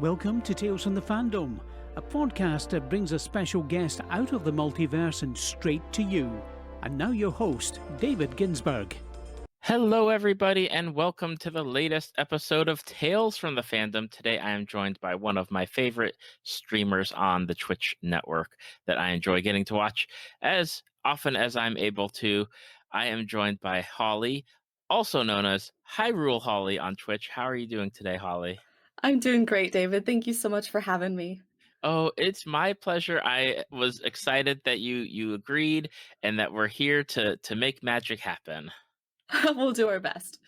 Welcome to Tales from the Fandom, a podcast that brings a special guest out of the multiverse and straight to you. And now your host, David Ginsburg. Hello, everybody, and welcome to the latest episode of Tales from the Fandom. Today, I am joined by one of my favorite streamers on the Twitch network that I enjoy getting to watch as often as I'm able to. I am joined by Holly, also known as Hyrule Holly on Twitch. How are you doing today, Holly? I'm doing great, David. Thank you so much for having me. Oh, it's my pleasure. I was excited that you agreed and that we're here to make magic happen. We'll do our best.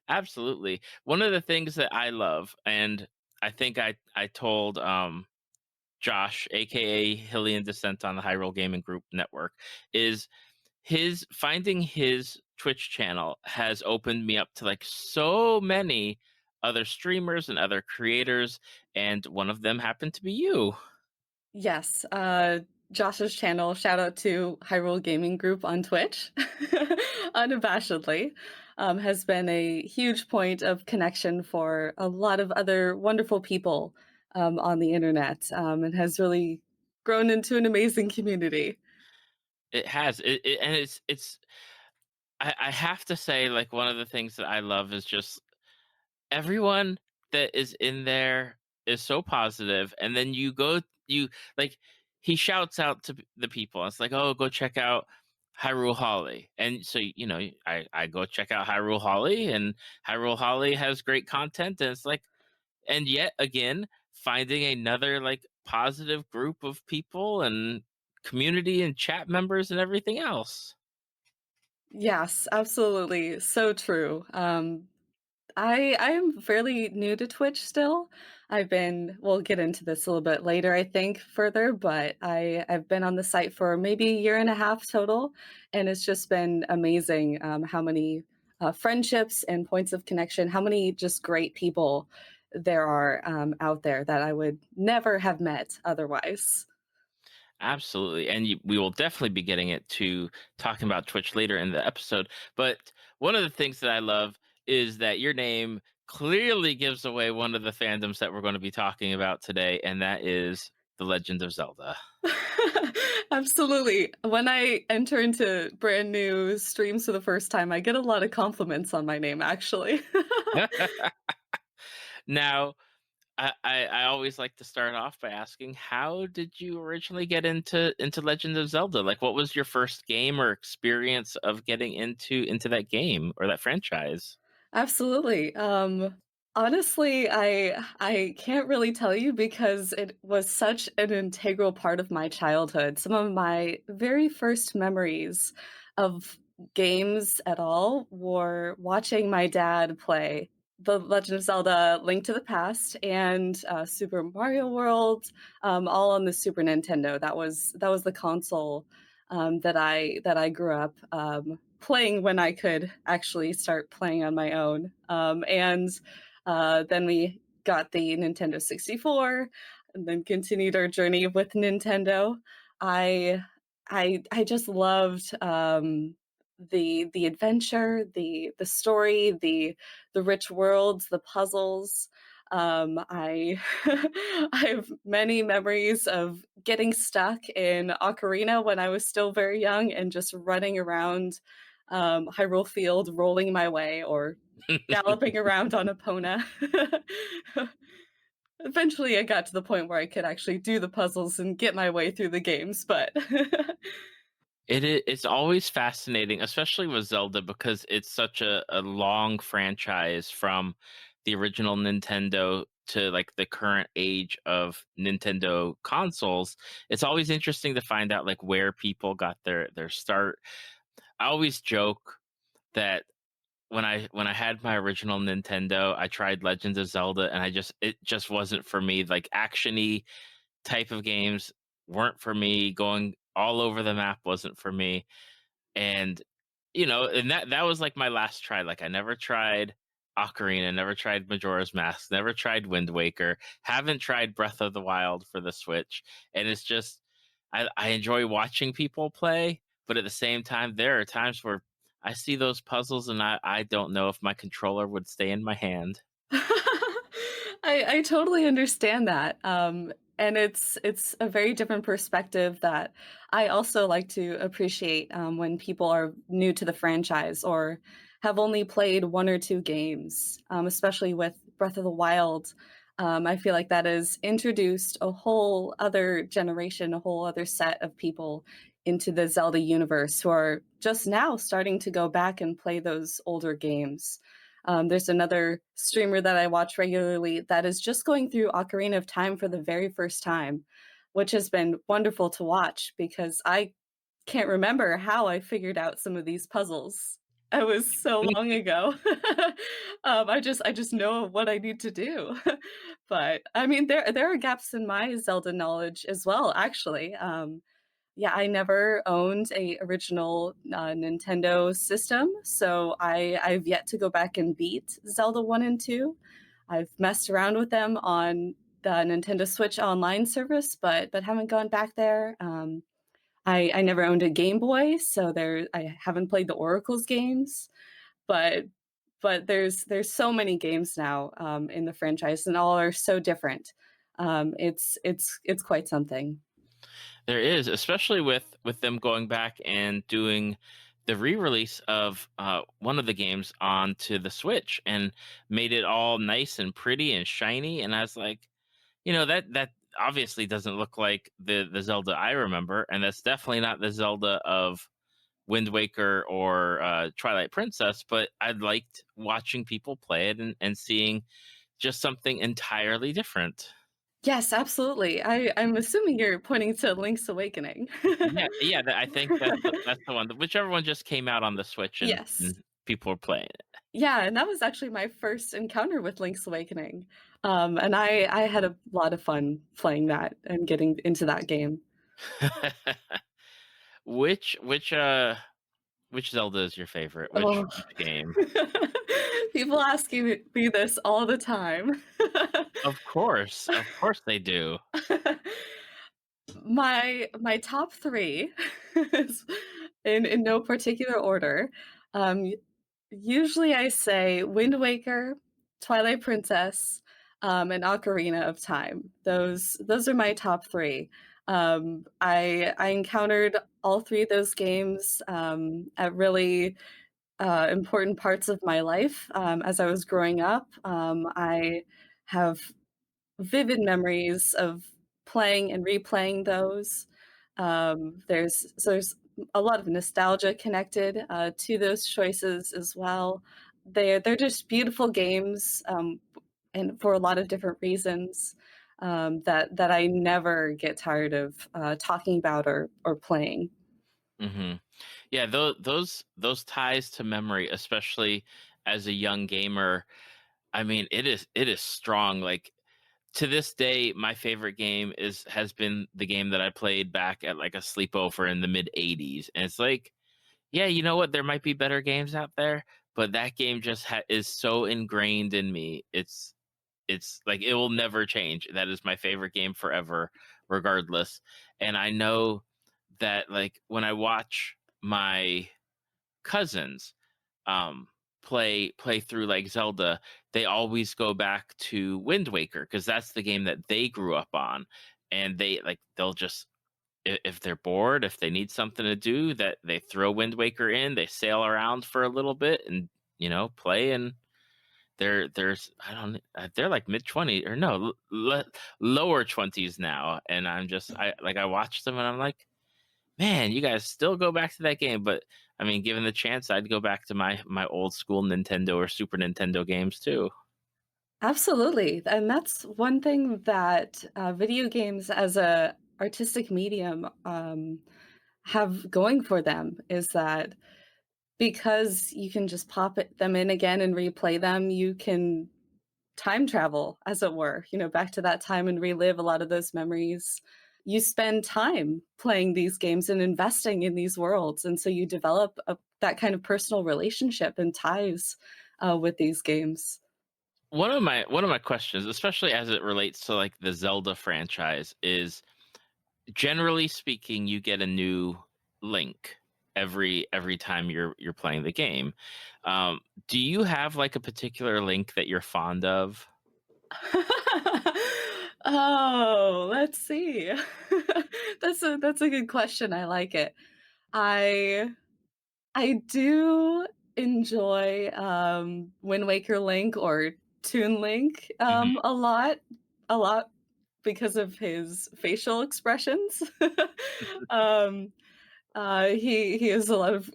Absolutely. One of the things that I love, and I think I told Josh, aka Hillian Descent on the Hyrule Gaming Group network, is finding his Twitch channel has opened me up to like so many other streamers and other creators, and one of them happened to be you. Yes, Josh's channel, shout out to Hyrule Gaming Group on Twitch, unabashedly, has been a huge point of connection for a lot of other wonderful people on the internet, and has really grown into an amazing community. It has, and it's. I have to say, like, one of the things that I love is just everyone that is in there is so positive, and then you like he shouts out to the people. It's like, oh, go check out Hyrule Holly, and so I go check out Hyrule Holly, and Hyrule Holly has great content, and it's like, and yet again finding another like positive group of people and community and chat members and everything else. Yes, absolutely. So true. I am fairly new to Twitch still. We'll get into this a little bit later, I think, further, but I've been on the site for maybe a year and a half total, and it's just been amazing how many friendships and points of connection, how many just great people there are out there that I would never have met otherwise. Absolutely. And we will definitely be getting it to talking about Twitch later in the episode. But one of the things that I love is that your name clearly gives away one of the fandoms that we're going to be talking about today, and that is The Legend of Zelda. Absolutely. When I enter into brand new streams for the first time, I get a lot of compliments on my name, actually. Now, I always like to start off by asking, how did you originally get into Legend of Zelda? Like, what was your first game or experience of getting into that game or that franchise? Absolutely. Honestly, I can't really tell you because it was such an integral part of my childhood. Some of my very first memories of games at all were watching my dad play The Legend of Zelda: Link to the Past and Super Mario World, all on the Super Nintendo. That was the console that I grew up playing when I could actually start playing on my own. And then we got the Nintendo 64, and then continued our journey with Nintendo. I just loved the adventure, the story, the rich worlds, the puzzles. I I have many memories of getting stuck in Ocarina when I was still very young and just running around Hyrule Field, rolling my way or galloping around on Epona. Eventually, I got to the point where I could actually do the puzzles and get my way through the games, but It's always fascinating, especially with Zelda, because it's such a long franchise from the original Nintendo to like the current age of Nintendo consoles. It's always interesting to find out like where people got their start. I always joke that when I had my original Nintendo, I tried Legends of Zelda, and it just wasn't for me. Like actiony type of games weren't for me. Going all over the map wasn't for me. And and that was like my last try. Like I never tried Ocarina, never tried Majora's Mask, never tried Wind Waker, haven't tried Breath of the Wild for the Switch. And it's just I enjoy watching people play, but at the same time there are times where I see those puzzles and I don't know if my controller would stay in my hand. I totally understand that, and it's a very different perspective that I also like to appreciate, when people are new to the franchise or have only played 1 or 2 games, especially with Breath of the Wild. I feel like that has introduced a whole other generation, a whole other set of people into the Zelda universe who are just now starting to go back and play those older games. There's another streamer that I watch regularly that is just going through Ocarina of Time for the very first time, which has been wonderful to watch because I can't remember how I figured out some of these puzzles. It was so long ago. I just know what I need to do. But I mean, there are gaps in my Zelda knowledge as well, actually. Yeah, I never owned a original, Nintendo system, so I've yet to go back and beat Zelda 1 and 2. I've messed around with them on the Nintendo Switch Online service, but haven't gone back there. I never owned a Game Boy, so I haven't played the Oracle's games, but there's so many games now, in the franchise, and all are so different. It's quite something. There is, especially with them going back and doing the re-release of one of the games onto the Switch and made it all nice and pretty and shiny. And I was like, that obviously doesn't look like the Zelda I remember, and that's definitely not the Zelda of Wind Waker or Twilight Princess. But I liked watching people play it and seeing just something entirely different. Yes, absolutely. I'm assuming you're pointing to Link's Awakening. Yeah, yeah, I think that's the one. Whichever one just came out on the Switch and, Yes. and people were playing Yeah, and that was actually my first encounter with Link's Awakening. And I had a lot of fun playing that and getting into that game. it. Which Zelda is your favorite? Which Oh. which game? People asking me this all the time. Of course they do. My top 3 is in no particular order. Um, Usually I say Wind Waker, Twilight Princess, and Ocarina of Time. Those are my top 3. I encountered all 3 of those games, at really, important parts of my life, as I was growing up. I have vivid memories of playing and replaying those. There's a lot of nostalgia connected, to those choices as well. They're just beautiful games, and for a lot of different reasons, that I never get tired of, talking about or playing. hmm Yeah, those ties to memory, especially as a young gamer. I mean, it is strong. Like to this day, my favorite game has been the game that I played back at like a sleepover in the mid '80s, and it's like, yeah, you know what? There might be better games out there, but that game just is so ingrained in me. It's like it will never change. That is my favorite game forever, regardless. And I know that like when I watch my cousins um play through like Zelda, they always go back to Wind Waker because that's the game that they grew up on. And they'll just if they're bored, if they need something to do, that they throw Wind Waker in, they sail around for a little bit and play. And there's I don't they're like mid 20s or no lower 20s now, and I watch them and I'm like, man, you guys still go back to that game. But I mean, given the chance, I'd go back to my old school Nintendo or Super Nintendo games too. Absolutely, and that's one thing that, video games as a artistic medium, have going for them is that because you can just them in again and replay them, you can time travel, as it were, back to that time and relive a lot of those memories. You spend time playing these games and investing in these worlds, and so you develop that kind of personal relationship and ties, with these games. One of my questions, especially as it relates to like the Zelda franchise, is generally speaking, you get a new Link every time you're playing the game. Do you have like a particular Link that you're fond of? Oh, let's see. That's a good question. I like it. I I do enjoy Wind Waker Link or Toon Link Hmm. a lot because of his facial expressions. um, he has a lot of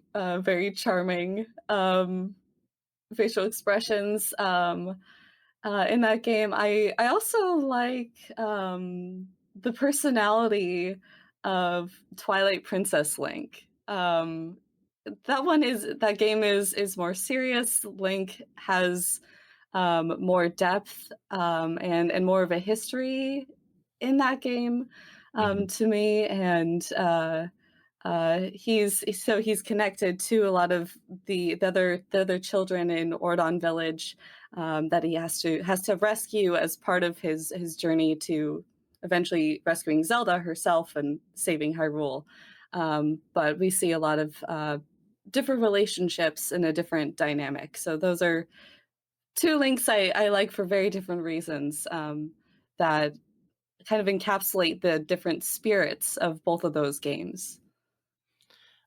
very charming facial expressions. In that game. I also like the personality of Twilight Princess Link. That game is more serious. Link has more depth and more of a history in that game Hmm. to me, and he's connected to a lot of the other children in Ordon Village that he has to rescue as part of his journey to eventually rescuing Zelda herself and saving Hyrule. But we see a lot of different relationships in a different dynamic. So those are two links I like for very different reasons that kind of encapsulate the different spirits of both of those games.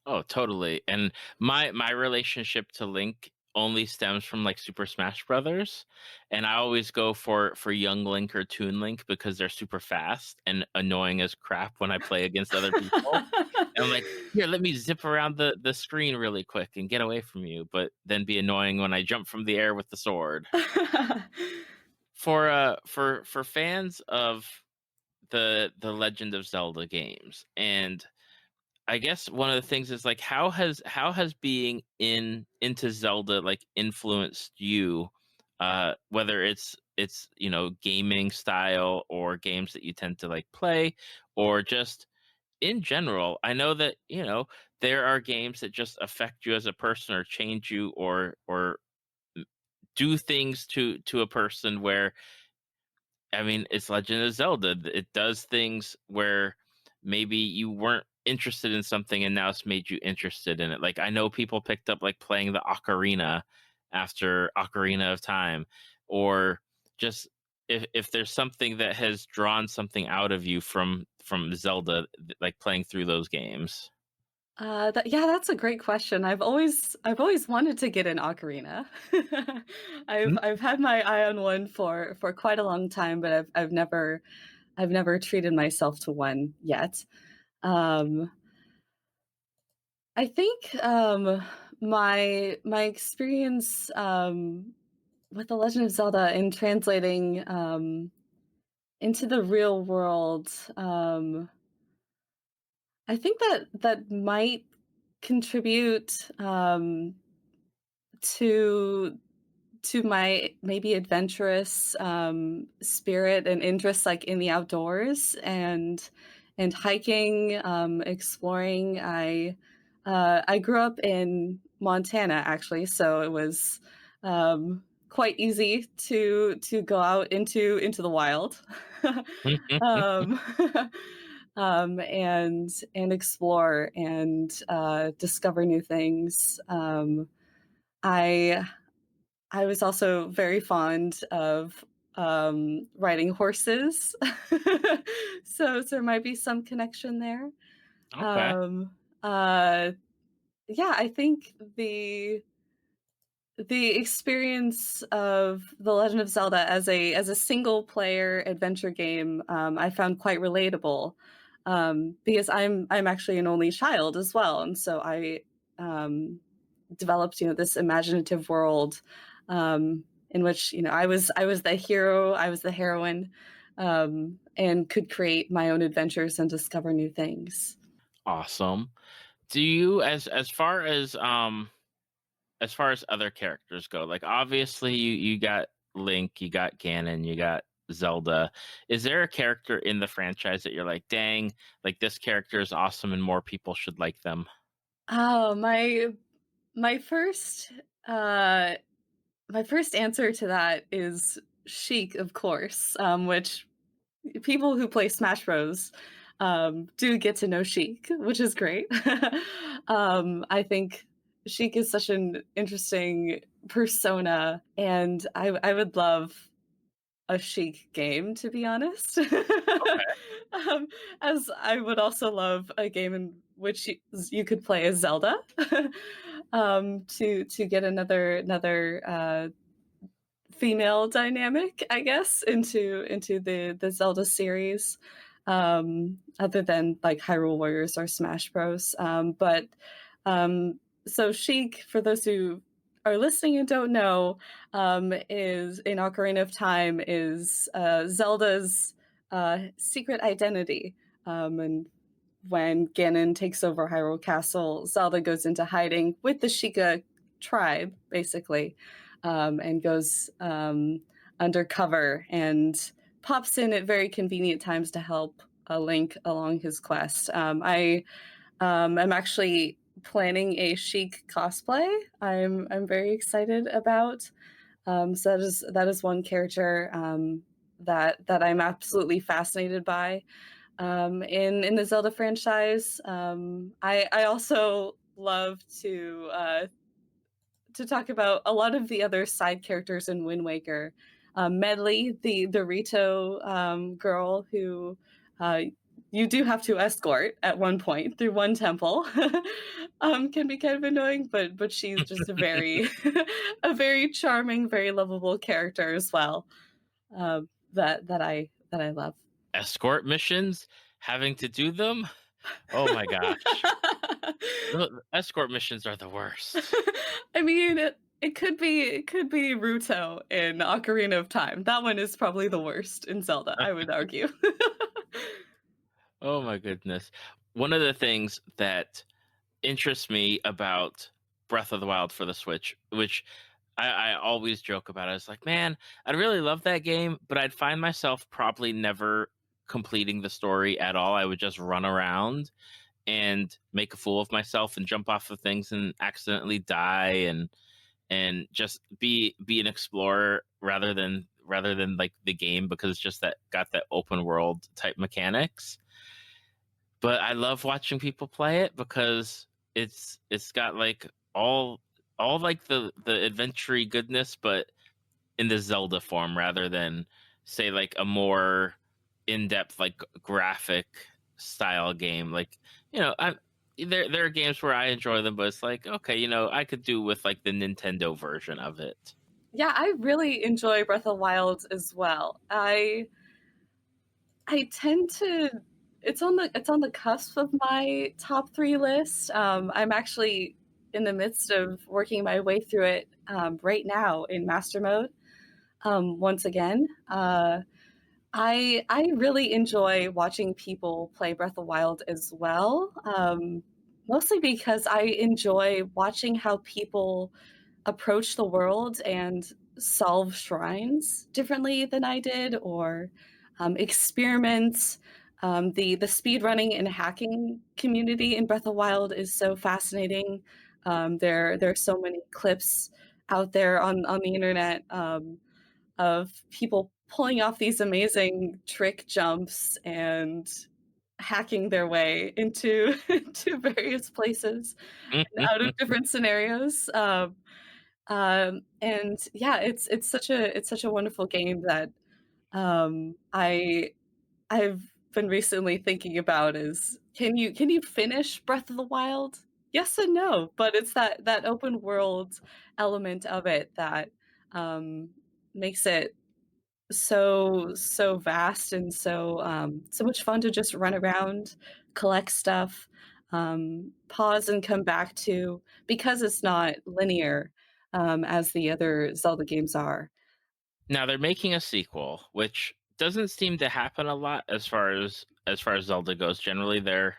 Oh, totally. And my relationship to Link only stems from like Super Smash Brothers, and I always go for young Link or Toon Link because they're super fast and annoying as crap when I play against other people. And I'm like, here, let me zip around the screen really quick and get away from you, but then be annoying when I jump from the air with the sword. For fans of the Legend of Zelda games, and I guess one of the things is like how has being into Zelda like influenced you, whether it's gaming style or games that you tend to like play, or just in general. I know that there are games that just affect you as a person or change you, or do things to a person where, I mean, it's Legend of Zelda. It does things where maybe you weren't interested in something and now it's made you interested in it. Like I know people picked up like playing the Ocarina after Ocarina of Time, or just if there's something that has drawn something out of you from Zelda, like playing through those games. Yeah, that's a great question. I've always wanted to get an ocarina. I've had my eye on one for quite a long time, but I've never treated myself to one yet. Um, I think my experience with The Legend of Zelda in translating into the real world, I think that might contribute to my maybe adventurous spirit and interest like in the outdoors and hiking, exploring. I grew up in Montana actually, so it was quite easy to go out into the wild. um, and explore and discover new things. I I was also very fond of riding horses, so there might be some connection there. Okay. Um, uh, yeah, I think the experience of The Legend of Zelda as a single player adventure game, I found quite relatable, because I'm actually an only child as well, and so I um, developed this imaginative world in which I was the hero, I was the heroine, and could create my own adventures and discover new things. Awesome. Do you, as far as other characters go, like obviously you got Link, you got Ganon, you got Zelda. Is there a character in the franchise that you're like, dang, like this character is awesome and more people should like them? Oh, my first uh my first answer to that is Sheik, of course, which people who play Smash Bros. Do get to know Sheik, which is great. I think Sheik is such an interesting persona, and I would love a chic game, to be honest. Okay. um, as I would also love a game in which you could play as Zelda, to get another female dynamic, I guess, into the Zelda series, other than like Hyrule Warriors or Smash Bros. But so Sheik, for those who are listening and don't know, is in Ocarina of Time is Zelda's secret identity. And when Ganon takes over Hyrule Castle, Zelda goes into hiding with the Sheikah tribe, basically, and goes undercover and pops in at very convenient times to help Link along his quest. I am actually planning a Sheik cosplay. I'm very excited about. So that is one character that I'm absolutely fascinated by in the Zelda franchise. I also love to talk about a lot of the other side characters in Wind Waker. Medley, the Rito girl who uh, you do have to escort at one point through one temple, can be kind of annoying, but she's just a very a very charming, very lovable character as well. That I love. Escort missions, having to do them. Oh my gosh, escort missions are the worst. I mean, it could be Ruto in Ocarina of Time. That one is probably the worst in Zelda, I would argue. Oh my goodness. One of the things that interests me about Breath of the Wild for the Switch, which I always joke about, is like, man, I'd really love that game, but I'd find myself probably never completing the story at all. I would just run around and make a fool of myself and jump off of things and accidentally die and just be an explorer rather than like the game, because it's just that got that open world type mechanics. But I love watching people play it because it's got like all like the adventure goodness, but in the Zelda form rather than say like a more in-depth like graphic style game. Like, I there are games where I enjoy them, but it's like, okay, I could do with like the Nintendo version of it. Yeah, I really enjoy Breath of the Wild as well. I tend to it's on the cusp of my top 3 list. I'm actually in the midst of working my way through it right now in master mode. Once again, I really enjoy watching people play Breath of the Wild as well. Mostly because I enjoy watching how people approach the world and solve shrines differently than I did, or experiments. The speed running and hacking community in Breath of the Wild is so fascinating. There are so many clips out there on the internet of people pulling off these amazing trick jumps and hacking their way into into various places and out of different scenarios. And yeah, it's such a wonderful game that I've been recently thinking about is can you finish Breath of the Wild? Yes and no, but it's that open world element of it that um, makes it so vast and so much fun to just run around, collect stuff, pause and come back to, because it's not linear as the other Zelda games are. Now they're making a sequel, which doesn't seem to happen a lot as far as Zelda goes. Generally, they're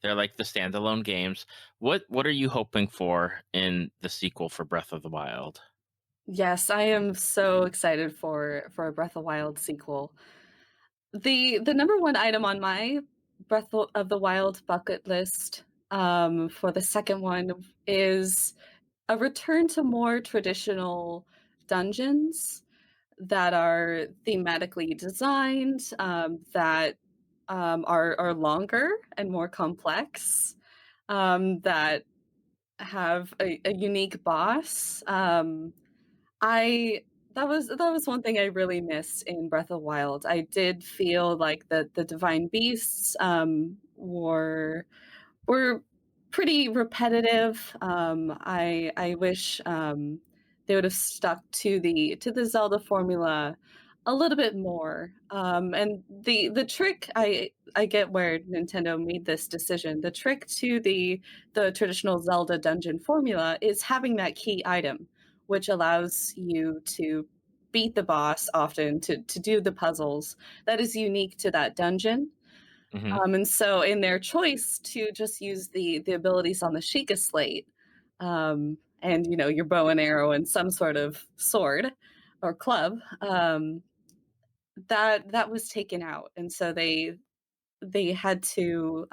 like the standalone games. What are you hoping for in the sequel for Breath of the Wild? Yes, I am so excited for a Breath of the Wild sequel. The number one item on my Breath of the Wild bucket list for the second one is a return to more traditional dungeons that are thematically designed, that are longer and more complex, that have a unique boss. I that was one thing I really missed in Breath of Wild. I did feel like the divine beasts, were pretty repetitive. I wish they would have stuck to the Zelda formula a little bit more. And the trick I get where Nintendo made this decision. The trick to the traditional Zelda dungeon formula is having that key item, which allows you to beat the boss often to do the puzzles that is unique to that dungeon. Hmm. And so in their choice to just use the abilities on the Sheikah slate, and your bow and arrow and some sort of sword or club, that was taken out, and so they had to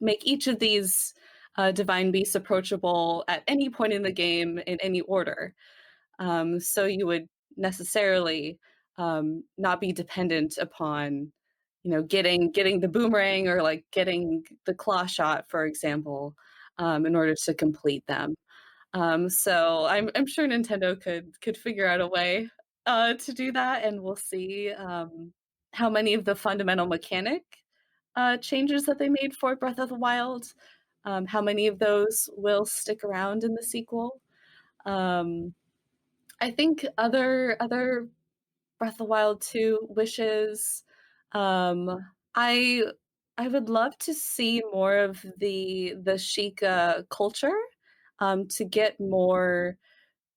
make each of these divine beasts approachable at any point in the game in any order. So you would necessarily not be dependent upon, getting the boomerang or like getting the claw shot, for example, in order to complete them. So I'm sure Nintendo could figure out a way to do that, and we'll see how many of the fundamental mechanic changes that they made for Breath of the Wild, how many of those will stick around in the sequel. Um, I think other Breath of the Wild 2 wishes. I I would love to see more of the Sheikah culture, to get more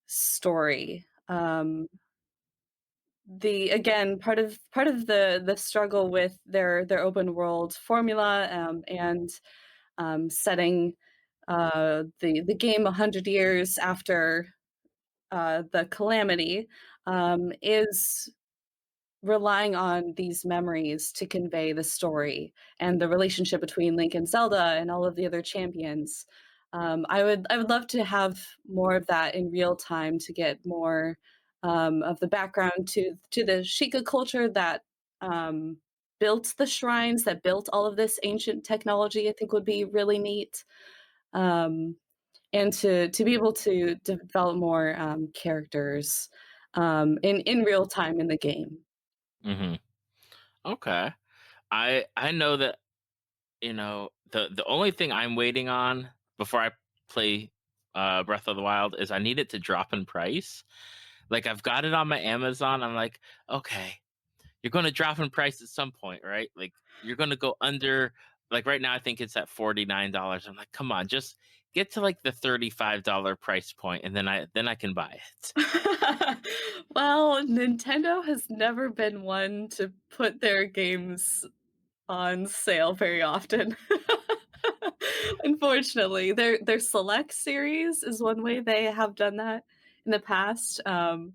story. The Again, part of the struggle with their open world formula, and setting the game 100 years after the calamity, is relying on these memories to convey the story and the relationship between Link and Zelda and all of the other champions. I would love to have more of that in real time to get more of the background to the Sheikah culture that built the shrines, that built all of this ancient technology. I think would be really neat. Um, and to be able to develop more characters in real time in the game. Hmm. Okay. I know that the only thing I'm waiting on before I play Breath of the Wild is I need it to drop in price. Like I've got it on my Amazon. I'm like, okay, you're going to drop in price at some point, right? Like you're going to go under. Like right now, I think it's at $49. I'm like, come on, just get to like the $35 price point, and then I can buy it. Well, Nintendo has never been one to put their games on sale very often. Unfortunately, their Select series is one way they have done that in the past. I'm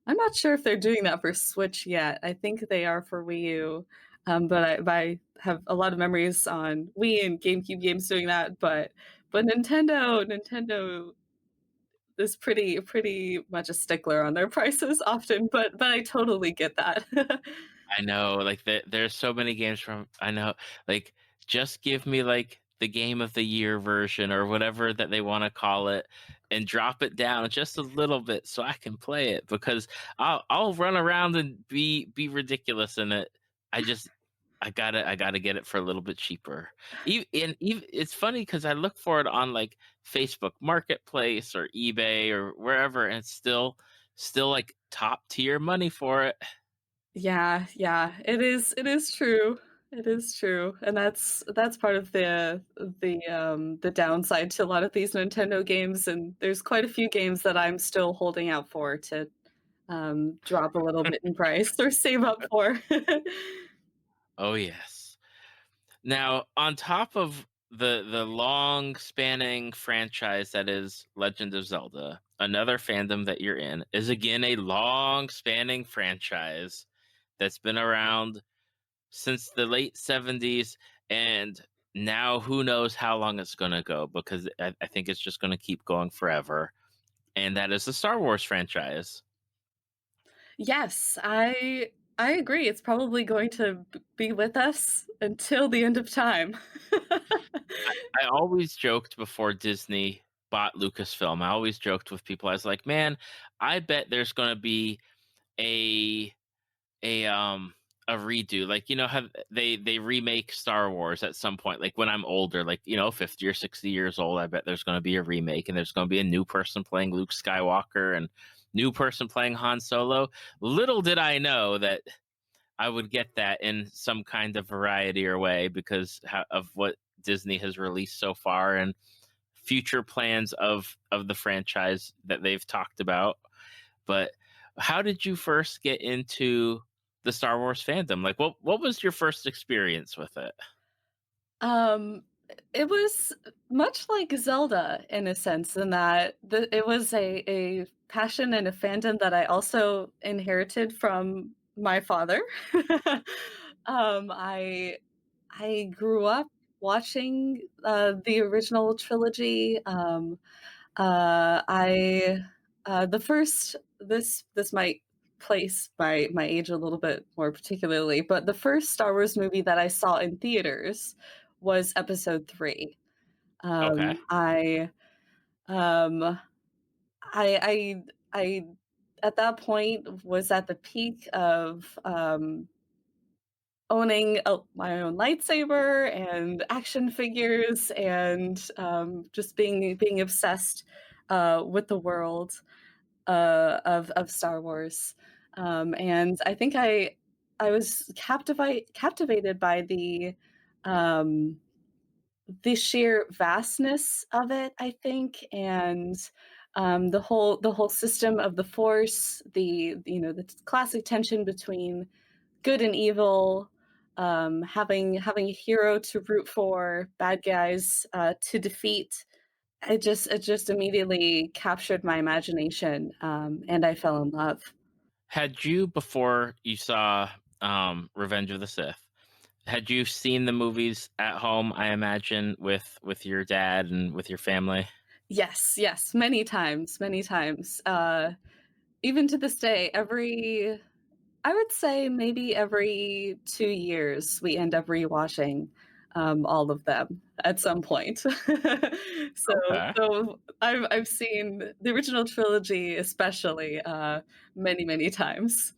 not sure if they're doing that for Switch yet. I think they are for Wii U, but I have a lot of memories on Wii and GameCube games doing that. But Nintendo is pretty much a stickler on their prices often. But I totally get that. I know, like there's so many games from I know, like just give me like the game of the year version or whatever that they want to call it, and drop it down just a little bit so I can play it because I'll run around and be ridiculous in it. I just I gotta get it for a little bit cheaper. Even it's funny because I look for it on like Facebook Marketplace or eBay or wherever, and it's still like top tier money for it. Yeah, yeah, it is true. It is true, and that's part of the downside to a lot of these Nintendo games, and there's quite a few games that I'm still holding out for to, drop a little bit in price or save up for. Oh yes. Now, on top of the long spanning franchise that is Legend of Zelda, another fandom that you're in is again a long spanning franchise that's been around since the late 70s, and now who knows how long it's going to go because I think it's just going to keep going forever. And that is the Star Wars franchise. Yes, I agree, it's probably going to be with us until the end of time. I always joked before Disney bought Lucasfilm. I always joked with people. I was like, man, I bet there's going to be a a um a redo, like, how they remake Star Wars at some point, like when I'm older, like, 50 or 60 years old, I bet there's going to be a remake, and there's going to be a new person playing Luke Skywalker and new person playing Han Solo. Little did I know that I would get that in some kind of variety or way, because of what Disney has released so far and future plans of the franchise that they've talked about. But how did you first get into the Star Wars fandom? Like, what was your first experience with it? Um, it was much like Zelda in a sense, in that it was a passion and a fandom that I also inherited from my father. I grew up watching the original trilogy. I the first this might place my age a little bit more particularly, but the first Star Wars movie that I saw in theaters was Episode 3. Okay. Um, I um, I at that point was at the peak of owning my own lightsaber and action figures, and just being obsessed with the world of Star Wars. And I think I was captivated by um, the sheer vastness of it, I think, and the whole system of the Force, the classic tension between good and evil, having a hero to root for, bad guys to defeat. It just immediately captured my imagination, and I fell in love. Had you, before you saw Revenge of the Sith, had you seen the movies at home, I imagine, with your dad and with your family? Yes, yes, many times, many times. Even to this day, I would say maybe every 2 years, we end up rewatching all of them at some point. so, Okay. so I've seen the original trilogy, especially many, many times.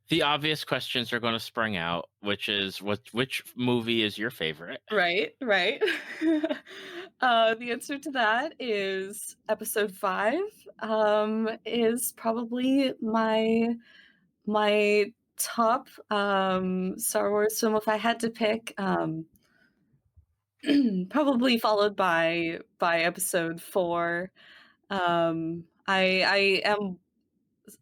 The obvious questions are going to spring out, which is which movie is your favorite? Right, right. The answer to that is Episode 5. Is probably my top Star Wars film if I had to pick. Probably followed by Episode 4. I am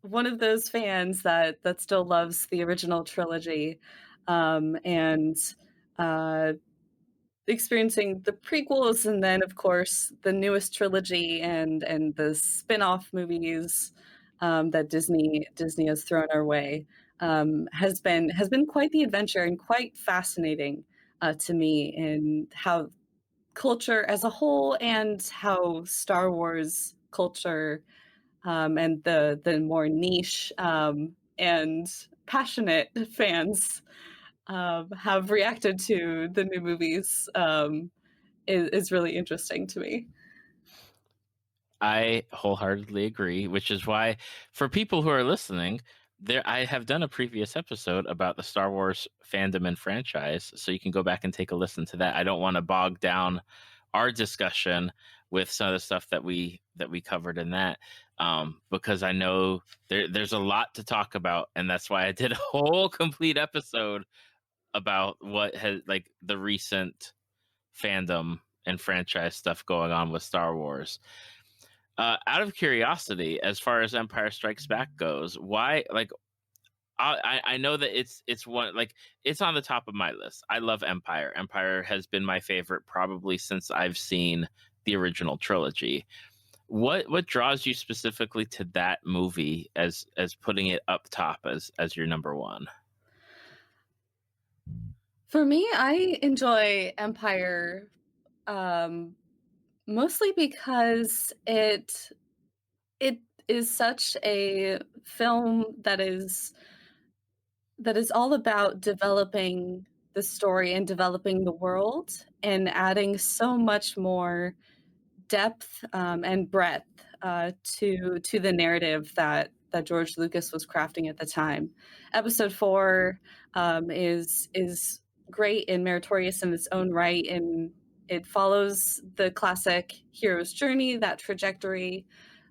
one of those fans that still loves the original trilogy, and uh, experiencing the prequels, and then of course the newest trilogy and the spin-off movies that Disney has thrown our way, has been quite the adventure and quite fascinating to me in how culture as a whole and how Star Wars culture, and the more niche and passionate fans have reacted to the new movies, is really interesting to me. I wholeheartedly agree, which is why, for people who are listening, I have done a previous episode about the Star Wars fandom and franchise, so you can go back and take a listen to that. I don't want to bog down our discussion with some of the stuff that we covered in that, because I know there's a lot to talk about, and that's why I did a whole complete episode about what has, like, the recent fandom and franchise stuff going on with Star Wars. Out of curiosity, as far as Empire Strikes Back goes, why? Like, I know that it's one, like, it's on the top of my list. I love Empire. Empire has been my favorite probably since I've seen the original trilogy. What draws you specifically to that movie as putting it up top as your number one? For me, I enjoy Empire, um, mostly because it is such a film that is all about developing the story and developing the world and adding so much more depth and breadth to the narrative that George Lucas was crafting at the time. Episode 4 is great and meritorious in its own right, and it follows the classic hero's journey, that trajectory.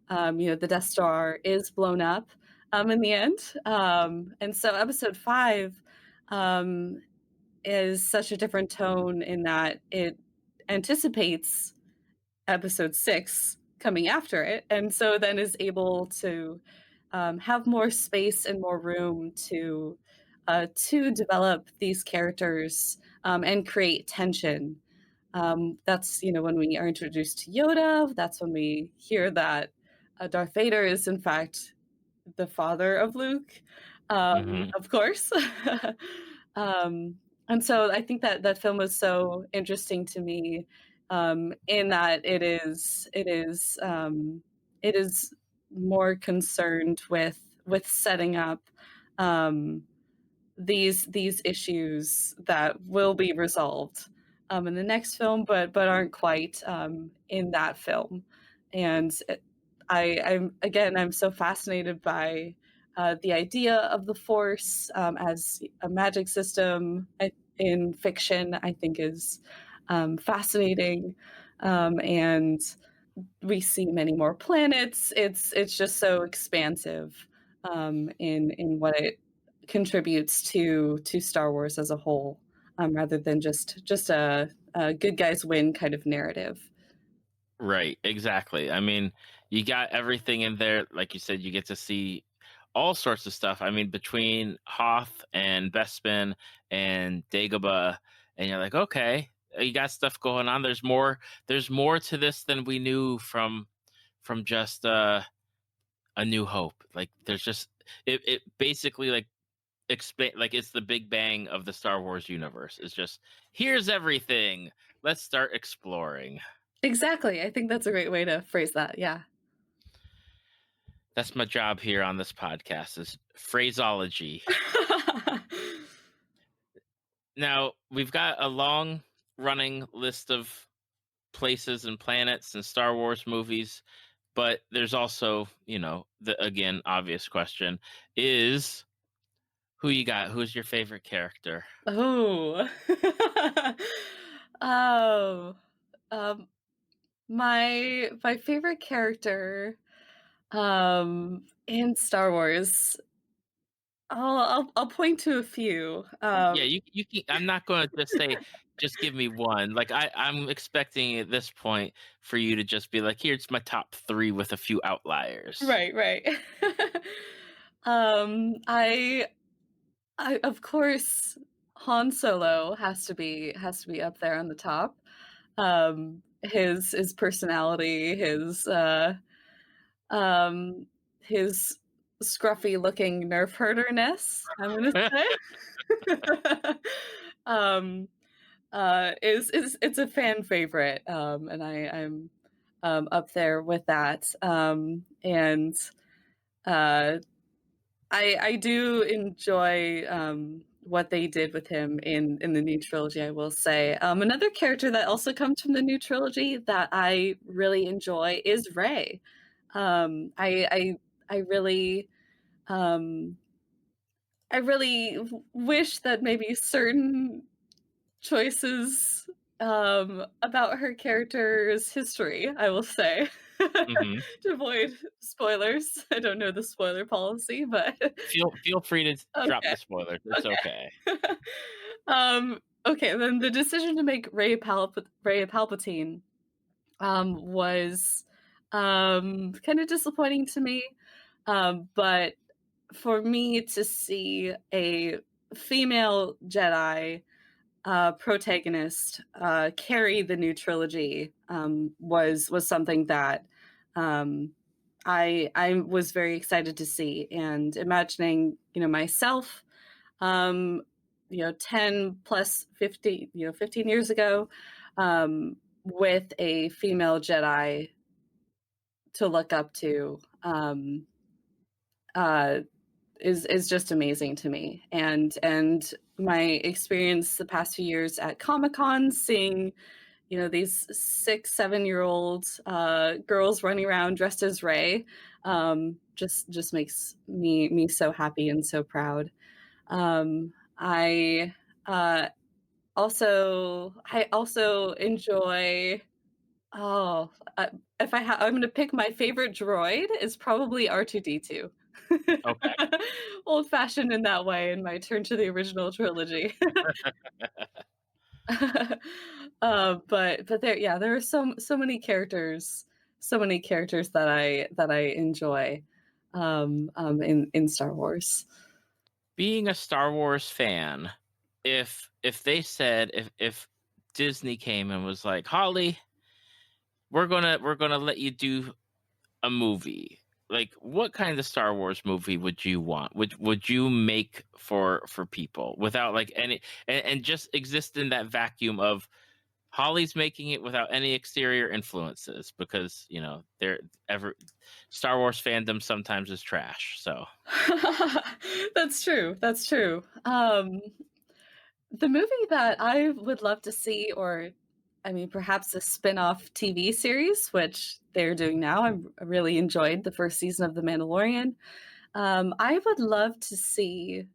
The Death Star is blown up in the end, and so Episode 5 is such a different tone in that it anticipates Episode 6 coming after it, and so then is able to have more space and more room to develop these characters and create tension. That's when we are introduced to Yoda. That's when we hear that Darth Vader is in fact the father of Luke, Hmm. of course. um, and so I think that that film was so interesting to me, in that it is more concerned with setting up um, these issues that will be resolved in the next film, but aren't quite in that film. And I'm so fascinated by the idea of the Force as a magic system in fiction. I think is fascinating, and we see many more planets. It's just so expansive in what it contributes to Star Wars as a whole, rather than just a good guys win kind of narrative. Right, exactly. I mean, you got everything in there. Like you said, you get to see all sorts of stuff. I mean, between Hoth and Bespin and Dagobah, and you're like, okay, you got stuff going on. There's more to this than we knew from just A New Hope. Like there's just it basically like explain like it's the Big Bang of the Star Wars universe. It's just here's everything. Let's start exploring. Exactly. I think that's a great way to phrase that. Yeah. That's my job here on this podcast is phraseology. Now, we've got a long running list of places and planets and Star Wars movies, but there's also, the again obvious question is who you got? Who's your favorite character? Oh. Oh. Um, my favorite character in Star Wars. I'll point to a few. Yeah, you can, I'm not going to just say just give me one. Like I'm expecting at this point for you to just be like, here's my top 3 with a few outliers. Right, right. I of course Han Solo has to be up there on the top. His personality, um his scruffy looking nerf herderness, I'm gonna say. um is it's a fan favorite, and I'm up there with that. And uh I do enjoy what they did with him in the new trilogy, I will say. Another character that also comes from the new trilogy that I really enjoy is Rey. I really um, wish that maybe certain choices about her character's history, I will say, Hmm. to avoid spoilers. I don't know the spoiler policy, but Feel free to drop okay. the spoilers. It's okay. Okay. Okay, then the decision to make Rey Palpatine was kind of disappointing to me. But for me to see a female Jedi protagonist carry the new trilogy was something that I was very excited to see, and imagining myself 10 plus 50 15 years ago, with a female Jedi to look up to, uh, is just amazing to me. And my experience the past few years at Comic-Con, seeing these 6, 7-year-old girls running around dressed as Rey, just makes me so happy and so proud. I also enjoy. Oh, if I'm going to pick my favorite droid, is probably R2D2. Okay. Old fashioned in that way, and my turn to the original trilogy. But there are so many characters, that I enjoy in Star Wars. Being a Star Wars fan, if they said if Disney came and was like, Holly, we're gonna let you do a movie. Like, what kind of Star Wars movie would you want? Would you make for people without like any and just exist in that vacuum of Holly's making it without any exterior influences because they're ever Star Wars fandom sometimes is trash. So That's true. That's true. The movie that I would love to see, or I mean, perhaps a spin-off TV series, which they're doing now. I really enjoyed the first season of The Mandalorian. I would love to see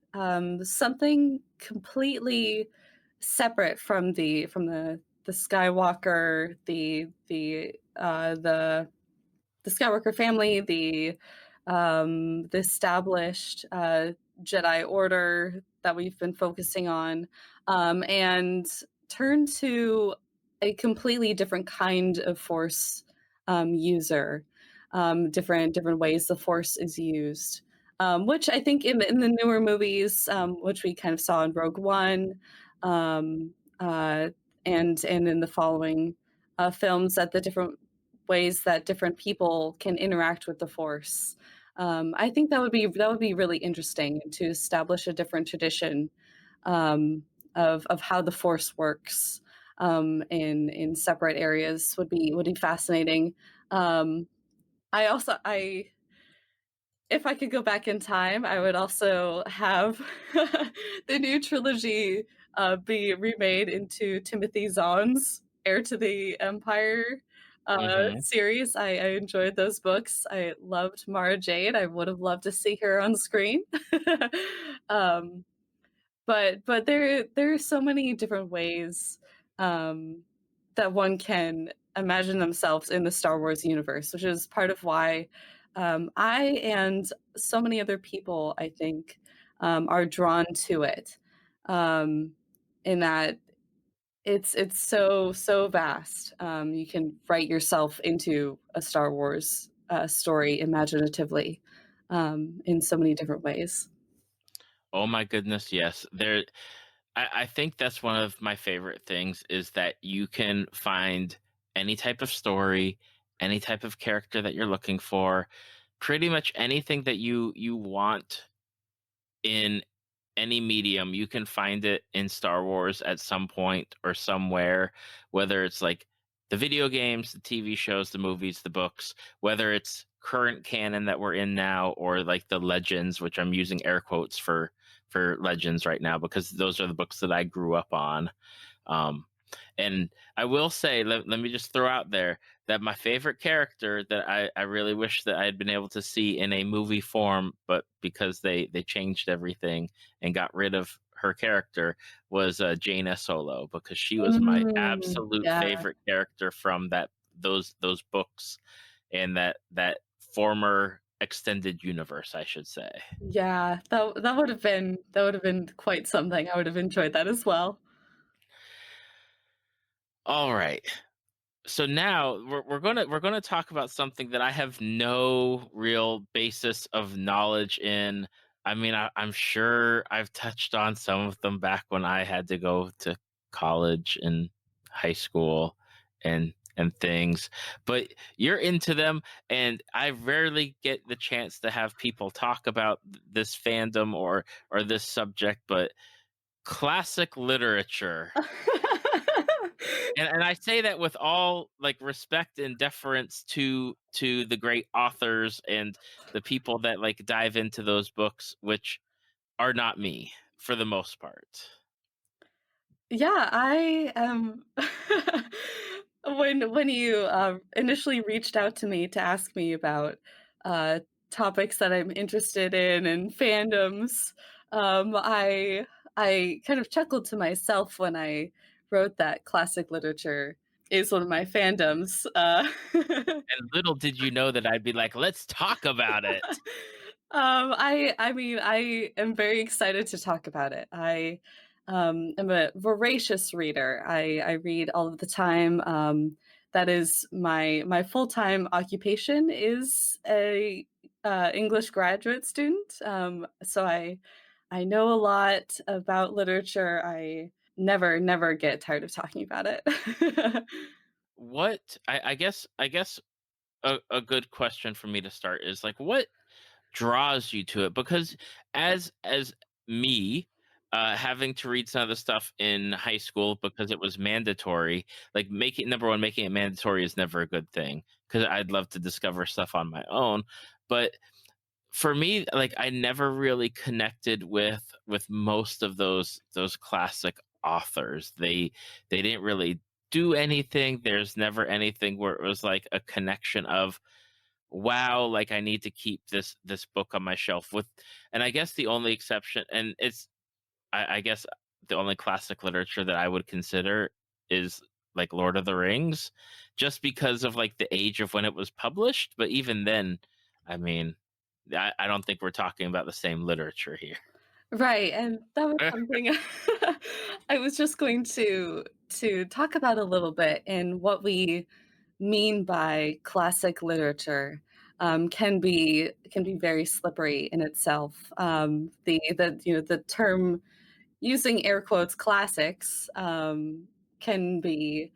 something completely separate from the Skywalker, the Skywalker family, the established Jedi Order that we've been focusing on, and turn to a completely different kind of Force user, different ways the Force is used, which I think in the newer movies, which we kind of saw in Rogue One, um, uh, and in the following films, that the different ways that different people can interact with the Force. I think that would be really interesting to establish a different tradition of how the Force works in separate areas would be fascinating. Um, I if I could go back in time, I would also have the new trilogy be remade into Timothy Zahn's Heir to the Empire mhm. series. I enjoyed those books. I loved Mara Jade. I would have loved to see her on screen. um, but there are so many different ways um, that one can imagine themselves in the Star Wars universe, which is part of why I and so many other people, I think, are drawn to it. Um, in that it's so vast. You can write yourself into a Star Wars story imaginatively in so many different ways. Oh my goodness, yes. I think that's one of my favorite things is that you can find any type of story, any type of character that you're looking for, pretty much anything that you want in any medium, you can find it in Star Wars at some point or somewhere, whether it's like the video games, the TV shows, the movies, the books, whether it's current canon that we're in now or like the legends, which I'm using air quotes for legends right now because those are the books that I grew up on. Um, and I will say, let me just throw out there that my favorite character that I really wish that I had been able to see in a movie form, but because they changed everything and got rid of her character was Jaina Solo because she was my absolute Yeah, favorite character from those books and that former extended universe, I should say. yeah, that would have been quite something. I would have enjoyed that as well. All right. So now we're gonna talk about something that I have no real basis of knowledge in. I mean, I'm sure I've touched on some of them back when I had to go to college and high school and things, but you're into them, and I rarely get the chance to have people talk about this fandom or this subject. But classic literature, and I say that with all like respect and deference to the great authors and the people that like dive into those books, which are not me for the most part. Yeah, I am. when you initially reached out to me to ask me about uh, topics that I'm interested in and fandoms, I kind of chuckled to myself when I wrote that classic literature is one of my fandoms. And little did you know that I'd be like, let's talk about it. I mean, I am very excited to talk about it. I am a voracious reader. I read all of the time. That is my full-time occupation is a English graduate student. So I know a lot about literature. I never get tired of talking about it. I guess a good question for me to start is like, what draws you to it? Because as me, having to read some of the stuff in high school because it was mandatory, like making number one, making it mandatory is never a good thing because I'd love to discover stuff on my own. But for me, like I never really connected with most of those classic authors. They didn't really do anything. There's never anything where it was like a connection of wow, like I need to keep this book on my shelf with. And I guess the only exception, and I guess the only classic literature that I would consider is like Lord of the Rings, just because of like the age of when it was published. But even then, I mean, I don't think we're talking about the same literature here. Right, and that was something I was just going to talk about a little bit in what we mean by classic literature. Can be very slippery in itself. The term using air quotes classics can be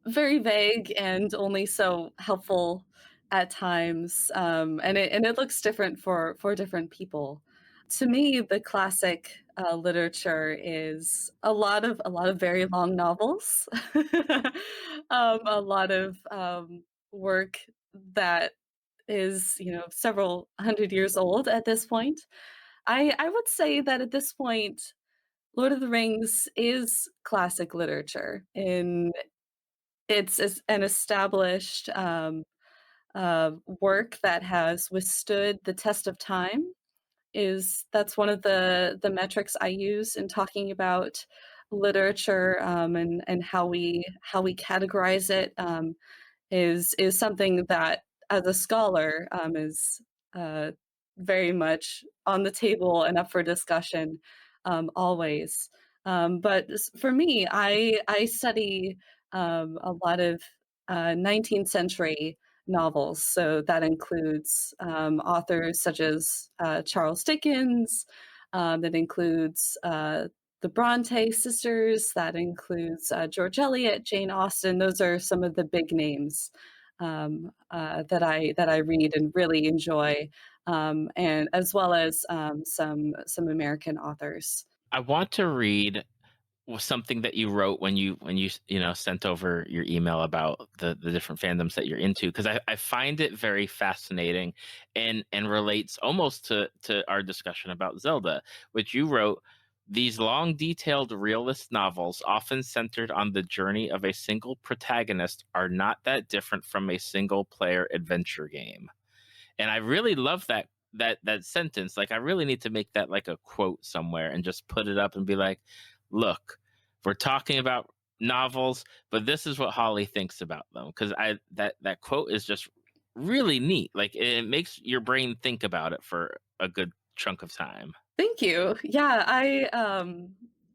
very vague and only so helpful at times, and it looks different for different people. To me, the classic literature is a lot of very long novels, a lot of work that is several hundred years old at this point. I would say that at this point, Lord of the Rings is classic literature in it's an established, work that has withstood the test of time. Is That's one of the metrics I use in talking about literature, and how we categorize it, is something that, as a scholar, is uh, very much on the table and up for discussion, always. But for me, I study a lot of 19th century novels, so that includes authors such as Charles Dickens. That includes the Bronte sisters. That includes George Eliot, Jane Austen. Those are some of the big names that I read and really enjoy, and as well as some American authors. I want to read was something that you wrote when you sent over your email about the different fandoms that you're into, because I find it very fascinating and relates almost to our discussion about Zelda, which you wrote. These long, detailed, realist novels, often centered on the journey of a single protagonist, are not that different from a single player adventure game. And I really love that sentence. Like I really need to make that like a quote somewhere and just put it up and be like, look, we're talking about novels, but this is what Holly thinks about them. Because I that quote is just really neat. Like it makes your brain think about it for a good chunk of time. Thank you. Yeah,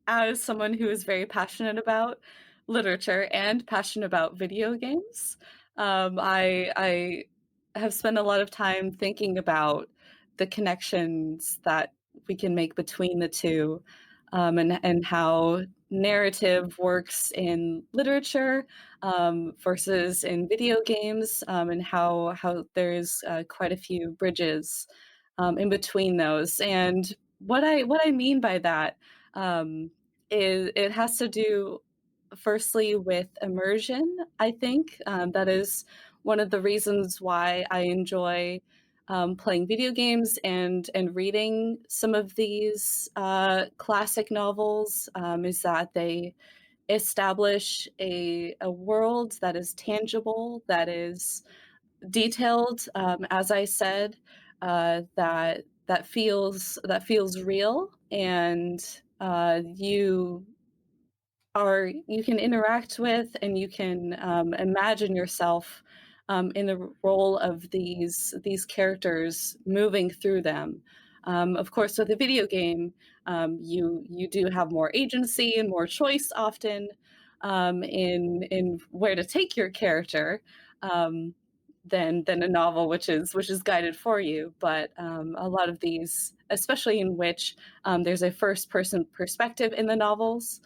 as someone who is very passionate about literature and passionate about video games, I have spent a lot of time thinking about the connections that we can make between the two, and how narrative works in literature, versus in video games, and how there's quite a few bridges in between those. And what I mean by that, um, is it has to do firstly with immersion. I think that is one of the reasons why I enjoy playing video games and reading some of these classic novels, is that establish a world that is tangible, that is detailed, as I said, that feels real, and you can interact with, and you can imagine yourself in the role of these characters moving through them. Of course, with a video game, you do have more agency and more choice often in where to take your character um, than a novel, which is guided for you. But a lot of these, especially in which there's a first person perspective in the novels,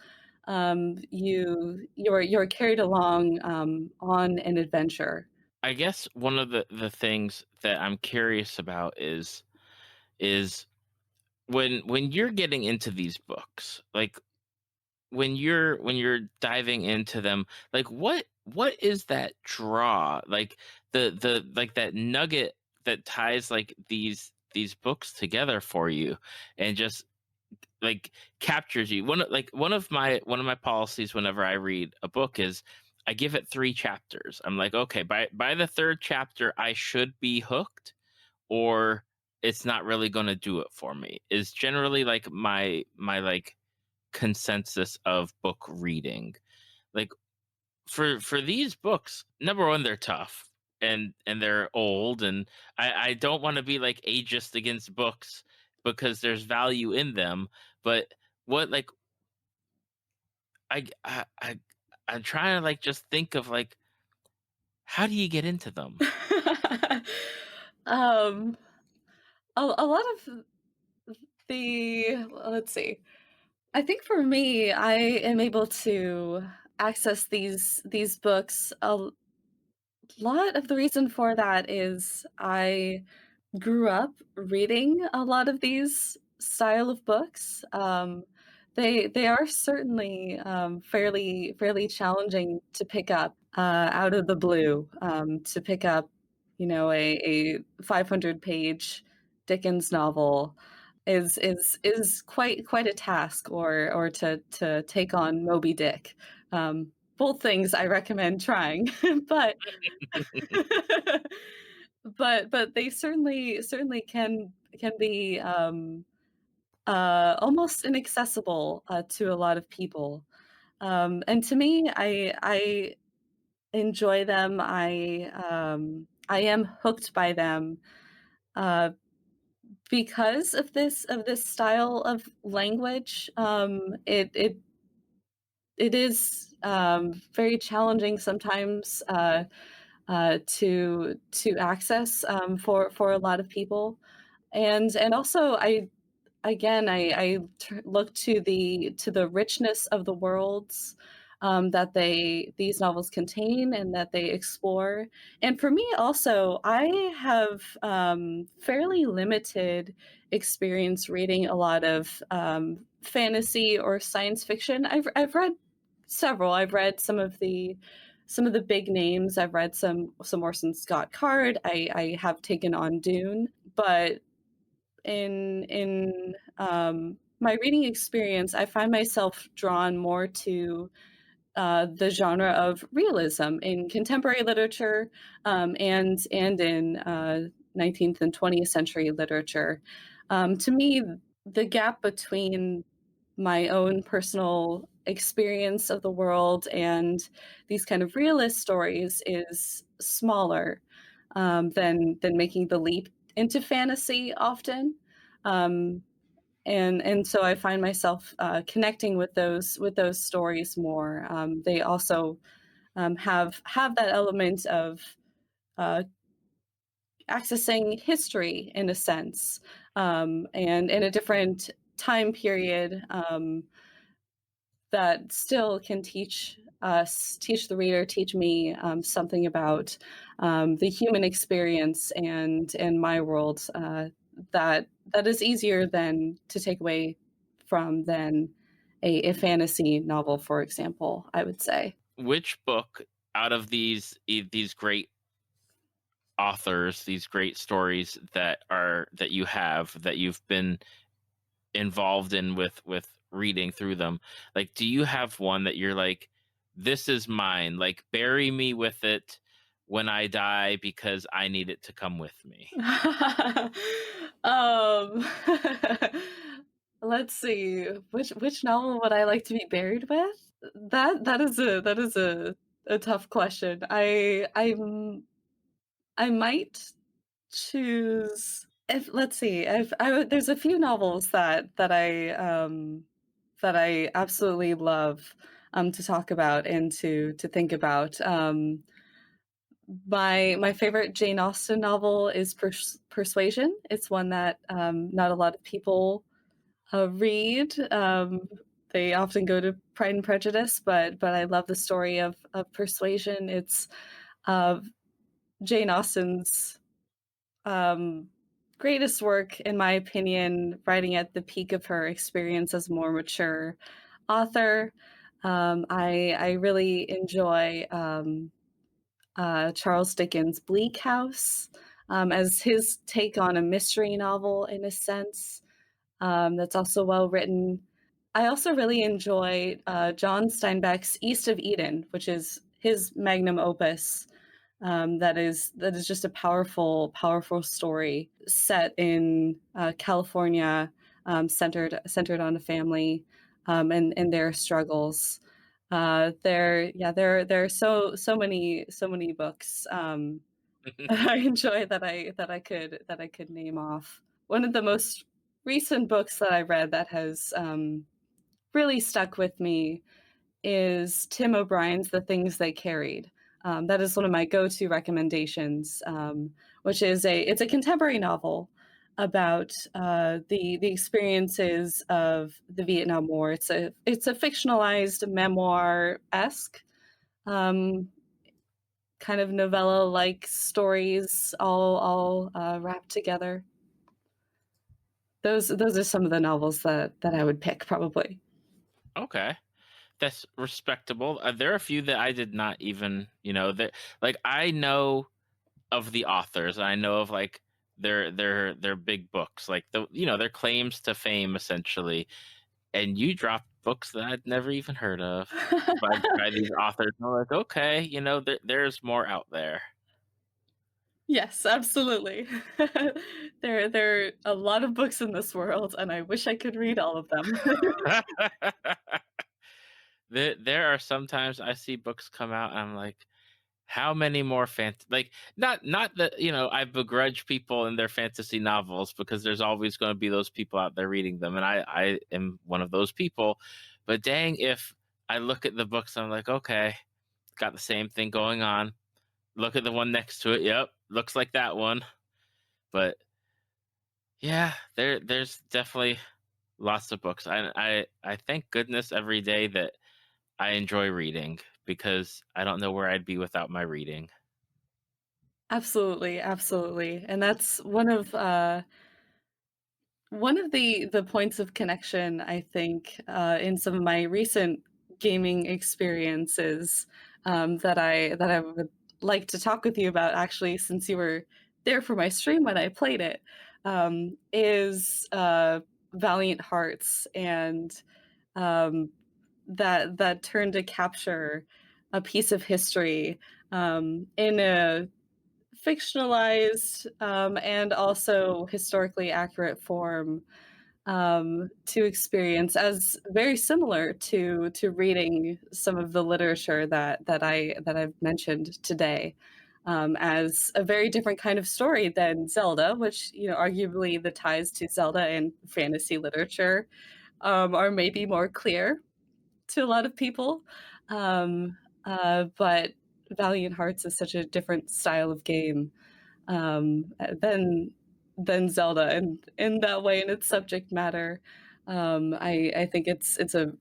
you're carried along on an adventure. I guess one of the things that I'm curious about is when you're getting into these books, like when you're diving into them, like what is that draw, like the like that nugget that ties like these books together for you and just like captures you. One of my policies whenever I read a book is I give it 3 chapters. I'm like, okay, by the third chapter I should be hooked, or it's not really going to do it for me. Is generally like my like consensus of book reading. Like for these books, number one, they're tough and they're old, and I don't want to be like ageist against books because there's value in them. But what like I I'm trying to like just think of like how do you get into them? um, a lot of let's see. I think for me, I am able to access these books. A lot of the reason for that is I grew up reading a lot of these style of books. They are certainly fairly challenging to pick up out of the blue. To pick up, a 500-page Dickens novel is quite a task, or to take on Moby Dick. Both things I recommend trying, but but they certainly can be almost inaccessible to a lot of people. And to me, I enjoy them. I am hooked by them uh, because of this style of language. It is very challenging sometimes to access for a lot of people, and also I look to the richness of the worlds that these novels contain and that they explore. And for me, also, I have fairly limited experience reading a lot of fantasy or science fiction. I've read several. I've read some of the big names. I've read some Orson Scott Card. I have taken on Dune, but in my reading experience, I find myself drawn more to the genre of realism in contemporary literature, and in 19th and 20th century literature. To me, the gap between my own personal experience of the world and these kind of realist stories is smaller than making the leap into fantasy often. Um, and so I find myself connecting with those stories more. They also have that element of uh, accessing history in a sense, and in a different time period, that still can teach the reader, teach me something about the human experience and my world, that is easier than to take away from than a fantasy novel, for example, I would say. Which book out of these great authors, these great stories that you've been involved in with reading through them. Like, do you have one that you're like, this is mine? Like, bury me with it when I die because I need it to come with me. Um, let's see. Which novel would I like to be buried with? That is a tough question. I might choose if let's see. If there's a few novels that I absolutely love to talk about and to think about. My favorite Jane Austen novel is Persuasion. It's one that not a lot of people read. They often go to Pride and Prejudice, but I love the story of Persuasion. It's uh, Jane Austen's um, greatest work, in my opinion, writing at the peak of her experience as a more mature author. I really enjoy Charles Dickens' Bleak House as his take on a mystery novel in a sense that's also well written. I also really enjoy John Steinbeck's East of Eden, which is his magnum opus. That is just a powerful story set in California, centered on a family and their struggles. There are so many books that I enjoy that I could name off. One of the most recent books that I read that has really stuck with me is Tim O'Brien's The Things They Carried. That is one of my go-to recommendations, which is it's a contemporary novel about the experiences of the Vietnam War. It's a fictionalized memoir esque um, kind of novella like stories all wrapped together. Those are some of the novels that I would pick probably. Okay. That's respectable. There are a few that I did not even, that like I know of the authors. I know of like their big books, like their claims to fame essentially. And you dropped books that I'd never even heard of by these authors. And I'm like, okay, there's more out there. Yes, absolutely. There are a lot of books in this world, and I wish I could read all of them. There are sometimes I see books come out and I'm like, how many more like not that I begrudge people in their fantasy novels, because there's always going to be those people out there reading them, and I am one of those people. But dang, if I look at the books, I'm like, okay, got the same thing going on. Look at the one next to it. Yep, looks like that one. But yeah, there's definitely lots of books. I thank goodness every day that I enjoy reading, because I don't know where I'd be without my reading. Absolutely, absolutely, and that's one of the points of connection, I think, in some of my recent gaming experiences, that I would like to talk with you about, actually, since you were there for my stream when I played it, is Valiant Hearts, and um, that turn to capture a piece of history in a fictionalized and also historically accurate form to experience as very similar to reading some of the literature that I've mentioned today, as a very different kind of story than Zelda, which arguably the ties to Zelda and fantasy literature are maybe more clear to a lot of people. But Valiant Hearts is such a different style of game than Zelda, and in that way, in its subject matter, I think it's a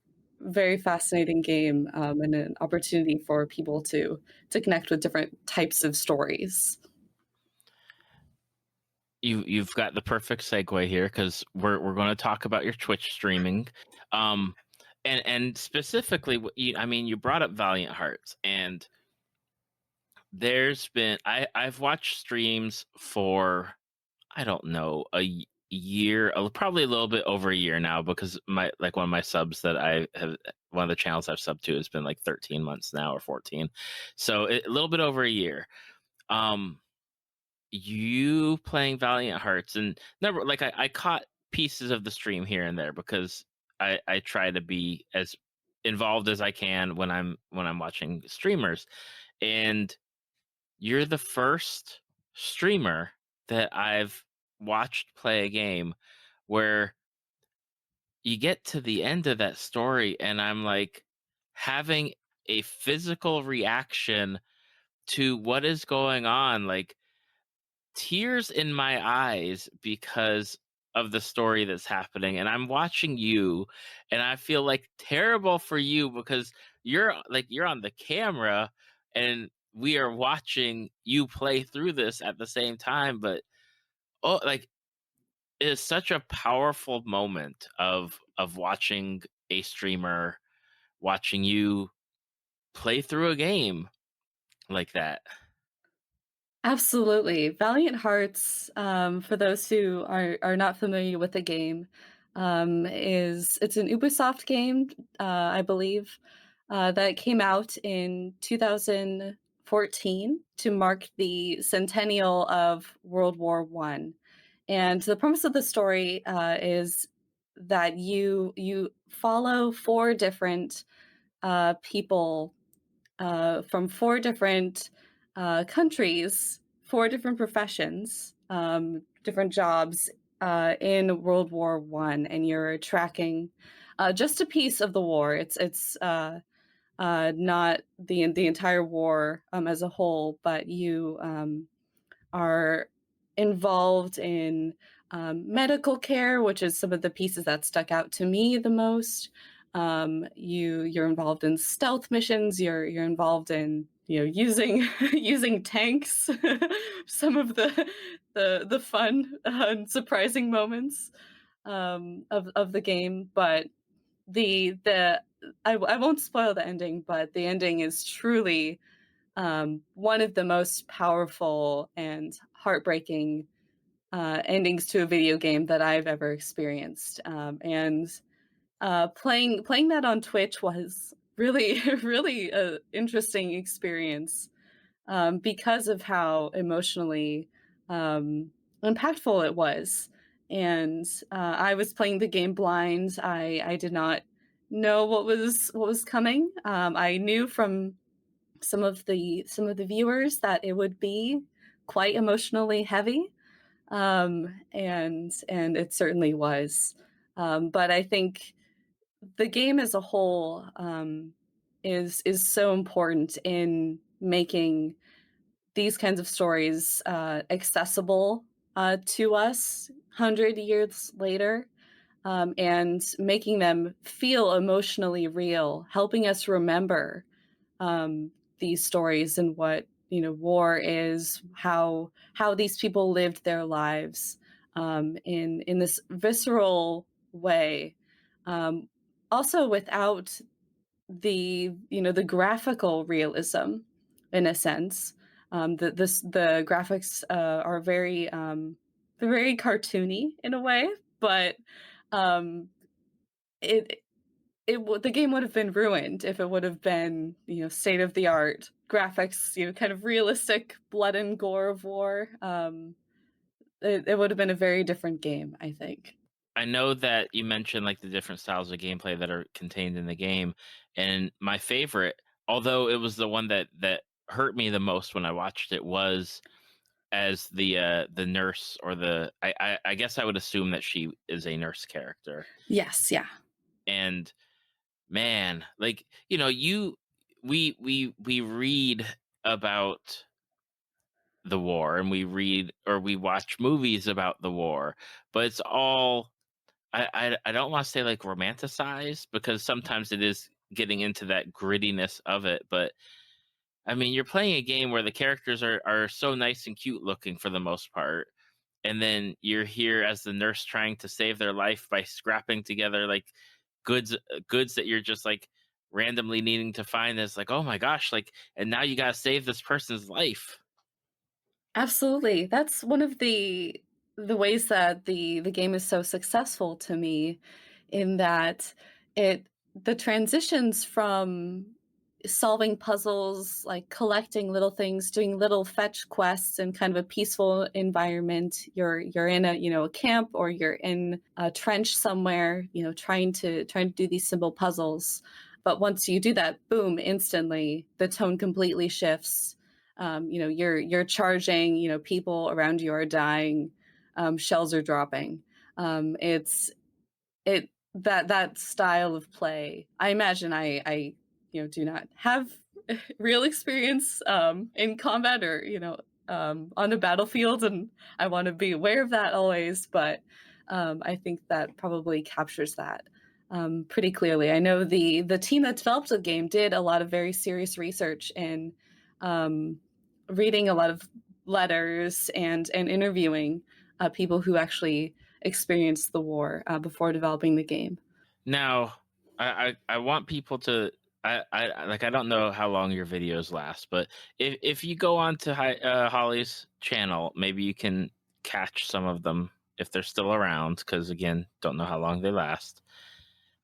very fascinating game and an opportunity for people to connect with different types of stories. You've got the perfect segue here, because we're going to talk about your Twitch streaming, um, and specifically, you brought up Valiant Hearts, and I've watched streams for, I don't know, year, probably a little bit over a year now, because one of my subs that I have, one of the channels I've subbed to has been like 13 months now, or 14. So a little bit over a year. Um, you playing Valiant Hearts, and never like I caught pieces of the stream here and there, because I try to be as involved as I can when I'm watching streamers. And you're the first streamer that I've watched play a game where you get to the end of that story, and I'm like having a physical reaction to what is going on, like tears in my eyes because of the story that's happening. And I'm watching you, and I feel like terrible for you, because you're on the camera, and we are watching you play through this at the same time. But oh, like, it is such a powerful moment of watching a streamer, watching you play through a game like that. Absolutely. Valiant Hearts, for those who are not familiar with the game, is it's an Ubisoft game, I believe, that came out in 2014 to mark the centennial of World War One. And the premise of the story is that you follow four different people from four different countries, four different professions, different jobs in World War One, and you're tracking just a piece of the war. It's not the entire war as a whole, but you are involved in medical care, which is some of the pieces that stuck out to me the most. You're involved in stealth missions. You're involved in using using tanks. Some of the fun and surprising moments of the game, but the I won't spoil the ending, but the ending is truly one of the most powerful and heartbreaking endings to a video game that I've ever experienced. And playing that on Twitch was really really a interesting experience because of how emotionally um, impactful it was. And I was playing the game blind. I did not know what was coming. I knew from some of the viewers that it would be quite emotionally heavy, and it certainly was. But I think the game as a whole is so important in making these kinds of stories accessible to us 100 years later, and making them feel emotionally real, helping us remember um, these stories and what war is, how these people lived their lives in this visceral way, um, also without the graphical realism, in a sense. The graphics are they're very cartoony in a way, but um, it the game would have been ruined if it would have been, state of the art graphics, kind of realistic blood and gore of war. It would have been a very different game, I think. I know that you mentioned like the different styles of gameplay that are contained in the game, and my favorite, although it was the one that hurt me the most when I watched it, was as the nurse, or I guess I would assume that she is a nurse character. Yes, yeah. And man, like, we read about the war, and we read or we watch movies about the war, but it's all, I don't want to say like romanticized, because sometimes it is getting into that grittiness of it. But I mean, you're playing a game where the characters are so nice and cute looking for the most part, and then you're here as the nurse trying to save their life by scrapping together like goods that you're just like randomly needing to find. That's like, oh my gosh, like, and now you gotta save this person's life. Absolutely. That's one of the ways that the game is so successful to me in that it the transitions from solving puzzles, like collecting little things, doing little fetch quests in kind of a peaceful environment. You're in a, a camp, or you're in a trench somewhere, trying to do these simple puzzles. But once you do that, boom, instantly the tone completely shifts. You're charging, people around you are dying, shells are dropping. It's it that style of play. I imagine I do not have real experience in combat, or on the battlefield, and I want to be aware of that always. But I think that probably captures that pretty clearly. I know the team that developed the game did a lot of very serious research in um, reading a lot of letters and interviewing people who actually experienced the war before developing the game. Now, I want people to. I don't know how long your videos last, but if you go on to Holly's channel, maybe you can catch some of them if they're still around. Because again, don't know how long they last.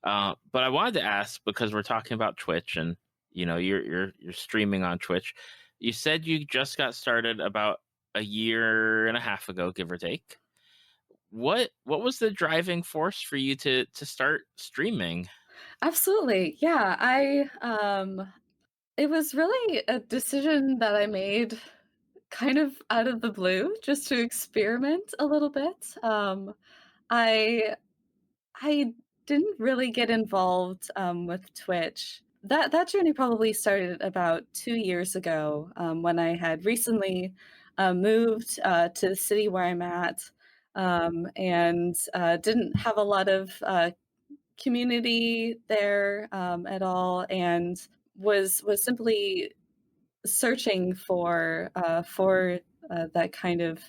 But I wanted to ask, because we're talking about Twitch, and you're streaming on Twitch. You said you just got started about a year and a half ago, give or take. What was the driving force for you to start streaming? Absolutely. Yeah, I it was really a decision that I made kind of out of the blue, just to experiment a little bit. I I didn't really get involved with Twitch. That journey probably started about 2 years ago, when I had recently moved to the city where I'm at, and didn't have a lot of community there at all, and was simply searching for that kind of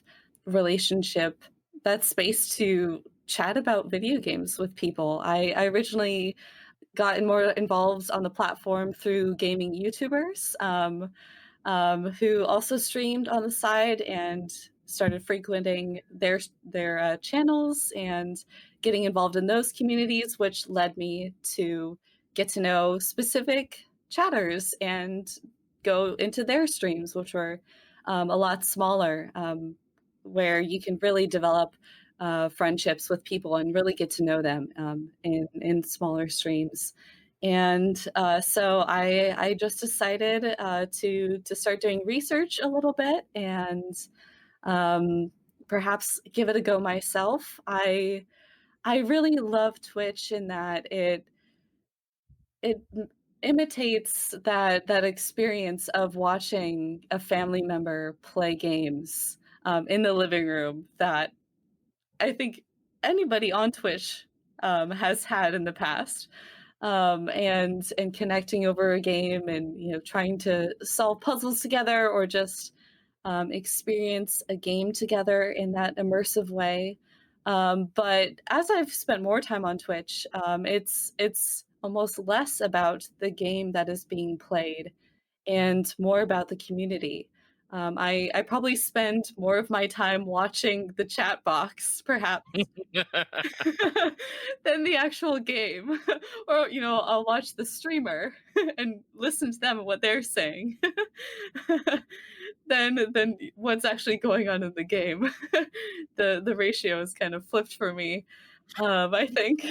relationship, that space to chat about video games with people. I originally got more involved on the platform through gaming YouTubers, who also streamed on the side, and started frequenting their channels and getting involved in those communities, which led me to get to know specific chatters and go into their streams, which were a lot smaller, where you can really develop friendships with people and really get to know them in smaller streams. And so I just decided to start doing research a little bit, and um, perhaps give it a go myself. I really love Twitch in that it imitates that experience of watching a family member play games in the living room, that I think anybody on Twitch has had in the past, and connecting over a game, and trying to solve puzzles together, or just experience a game together in that immersive way. But as I've spent more time on Twitch, it's almost less about the game that is being played and more about the community. I probably spend more of my time watching the chat box, perhaps, than the actual game. Or, I'll watch the streamer and listen to them and what they're saying, than what's actually going on in the game. The ratio is kind of flipped for me, I think.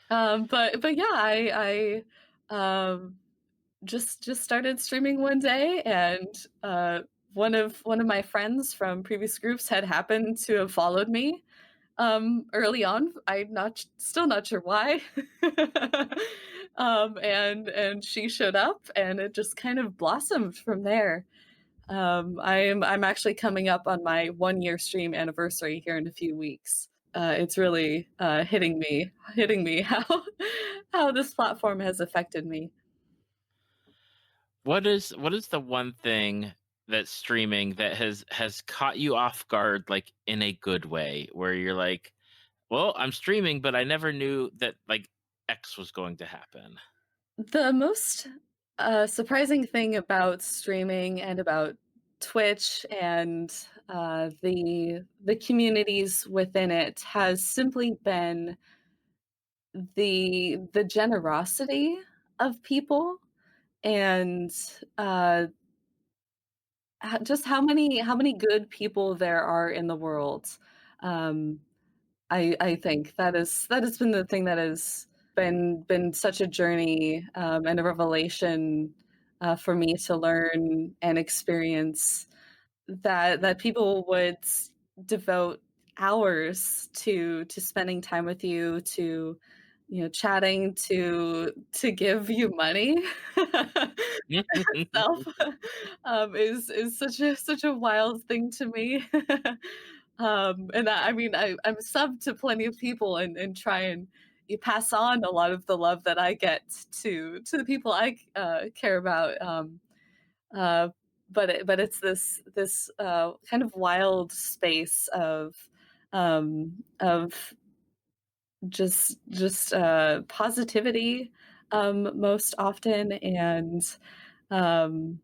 But yeah, I just started streaming one day, and one of my friends from previous groups had happened to have followed me early on. I'm not still not sure why. And she showed up, and it just kind of blossomed from there. I'm actually coming up on my 1 year stream anniversary here in a few weeks. It's really hitting me how this platform has affected me. What is the one thing that streaming that has caught you off guard, like in a good way, where you're like, well, I'm streaming, but I never knew that like X was going to happen. The most surprising thing about streaming and about Twitch and the communities within it has simply been the generosity of people and just how many good people there are in the world. Um, I think that has been the thing that has been such a journey and a revelation for me to learn and experience that people would devote hours to spending time with you, to chatting, to give you money itself is such a wild thing to me. And I mean I'm sub to plenty of people and try and you pass on a lot of the love that I get to the people I care about. Uh, but it's this kind of wild space of just positivity most often and um,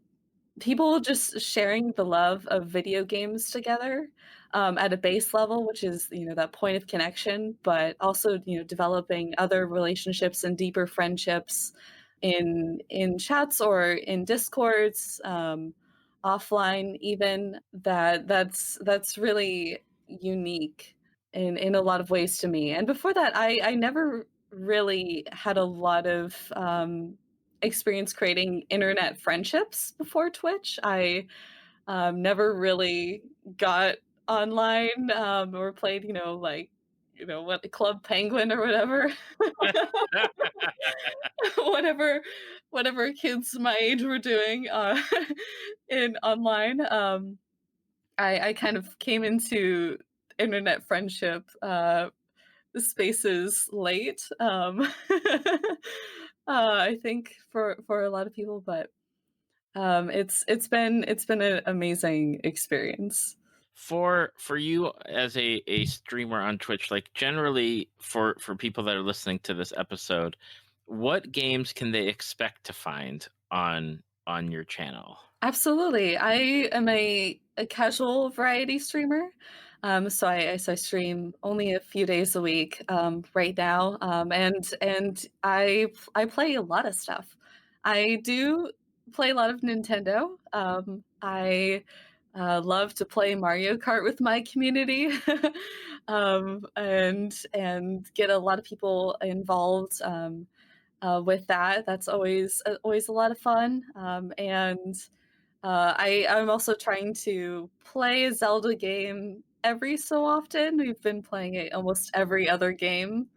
people just sharing the love of video games together at a base level, which is that point of connection, but also developing other relationships and deeper friendships in chats or in discords, offline even. That's really unique in a lot of ways to me. And before that, I never really had a lot of experience creating internet friendships before Twitch. I never really got online or played, like, what Club Penguin or whatever, whatever, whatever kids my age were doing in online. I kind of came into internet friendship spaces late. I think for a lot of people, but it's been an amazing experience. For you as a streamer on Twitch, like generally for people that are listening to this episode, what games can they expect to find on your channel? Absolutely. I am a casual variety streamer. So I stream only a few days a week right now, and I play a lot of stuff. I do play a lot of Nintendo. I love to play Mario Kart with my community, and get a lot of people involved with that. That's always a lot of fun, and I'm also trying to play a Zelda game every so often. We've been playing it almost every other game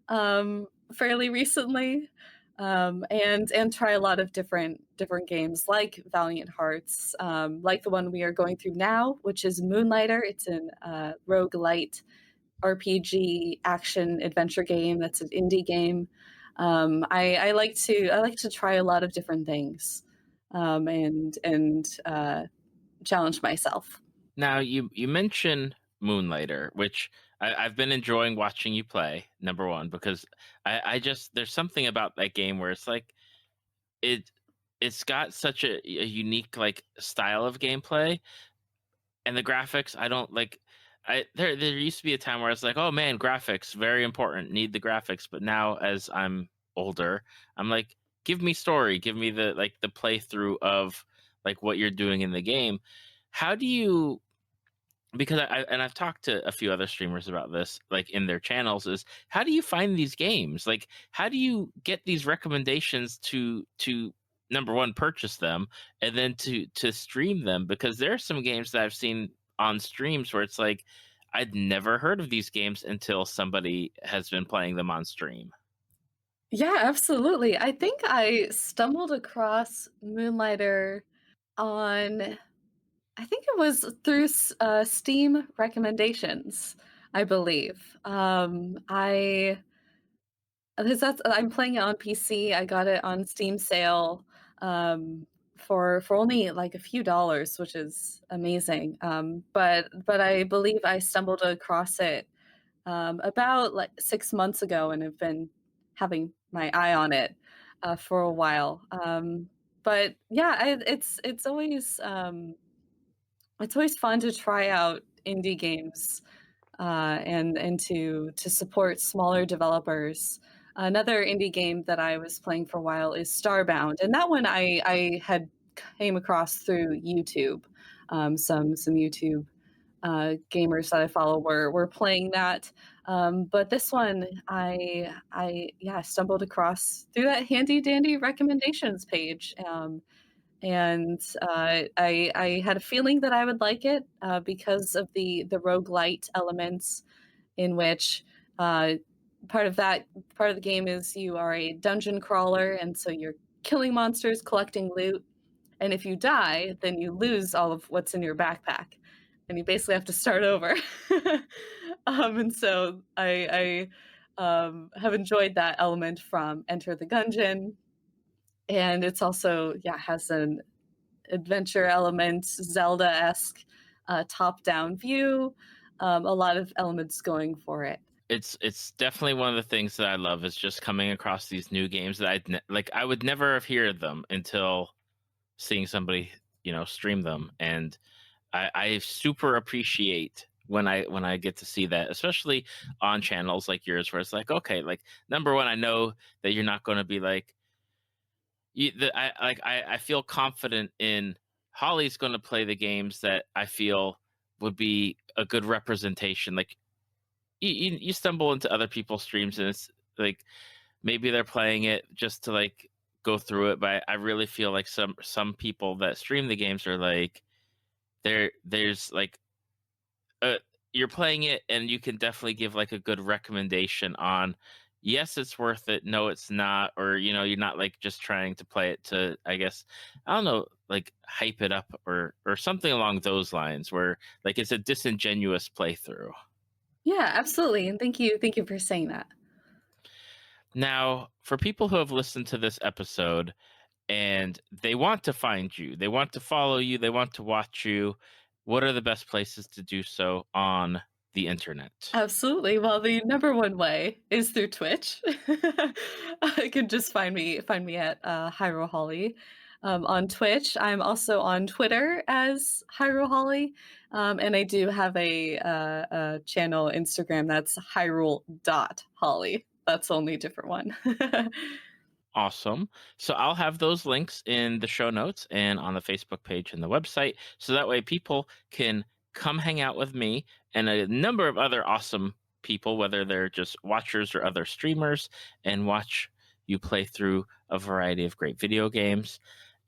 fairly recently, and try a lot of different games like Valiant Hearts, like the one we are going through now, which is Moonlighter. It's an roguelite RPG action adventure game. That's an indie game. I like to try a lot of different things, and challenge myself. Now you mentioned Moonlighter, which I've been enjoying watching you play. Number one, because I just there's something about that game where it's like it it's got such a unique like style of gameplay, and the graphics I don't like. There used to be a time where I was like, oh man, graphics very important, need the graphics. But now as I'm older, I'm like, give me story, give me the playthrough of like what you're doing in the game. How do you, because I've talked to a few other streamers about this, like in their channels, is how do you find these games? Like, how do you get these recommendations to number one purchase them and then to stream them? Because there are some games that I've seen on streams where it's like I'd never heard of these games until somebody has been playing them on stream. Yeah, absolutely. I think I stumbled across Moonlighter on, I think it was through Steam recommendations, I believe. Because I'm playing it on PC. I got it on Steam sale for only like a few dollars, which is amazing. But I believe I stumbled across it about like 6 months ago, and have been having my eye on it for a while. But yeah, it's always it's always fun to try out indie games and to support smaller developers. Another indie game that I was playing for a while is Starbound, and that one I had came across through YouTube. Some YouTube gamers that I follow were playing that. But this one I yeah stumbled across through that handy dandy recommendations page. I had a feeling that I would like it because of the roguelite elements in which uh, part of that part of the game is you are a dungeon crawler, and so you're killing monsters, collecting loot, and if you die, then you lose all of what's in your backpack, and you basically have to start over. And so I have enjoyed that element from Enter the Gungeon, and it's also has an adventure element, Zelda-esque top-down view, a lot of elements going for it. It's definitely one of the things that I love is just coming across these new games that I would never have heard them until seeing somebody stream them, and I super appreciate when I get to see that, especially on channels like yours, where it's like, okay, like number one, I know that you're not going to be like, I feel confident in Holly's going to play the games that I feel would be a good representation. Like you stumble into other people's streams and it's like maybe they're playing it just to like go through it, but I really feel like some people that stream the games are like there's like you're playing it and you can definitely give like a good recommendation on yes it's worth it, no it's not, or you're not like just trying to play it to, I guess, I don't know, like hype it up or something along those lines where like it's a disingenuous playthrough. Yeah, absolutely, and thank you for saying that. Now, for people who have listened to this episode and they want to find you, they want to follow you, they want to watch you, what are the best places to do so on the internet? Absolutely. Well, the number one way is through Twitch. You can just find me at Hyrule Holly on Twitch. I'm also on Twitter as Hyrule Holly, and I do have a channel Instagram that's Hyrule.Holly. That's the only different one. Awesome. So I'll have those links in the show notes and on the Facebook page and the website. So that way people can come hang out with me and a number of other awesome people, whether they're just watchers or other streamers, and watch you play through a variety of great video games.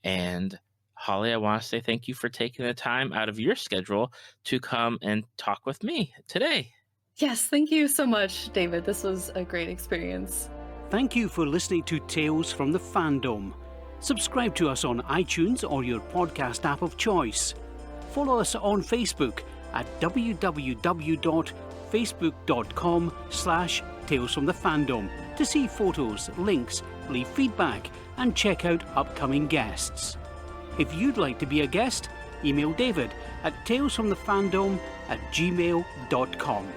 And Holly, I want to say thank you for taking the time out of your schedule to come and talk with me today. Yes, thank you so much, David. This was a great experience. Thank you for listening to Tales from the Fandom. Subscribe to us on iTunes or your podcast app of choice. Follow us on Facebook at www.facebook.com/talesfromthefandom to see photos, links, leave feedback, and check out upcoming guests. If you'd like to be a guest, email David at talesfromthefandom@gmail.com.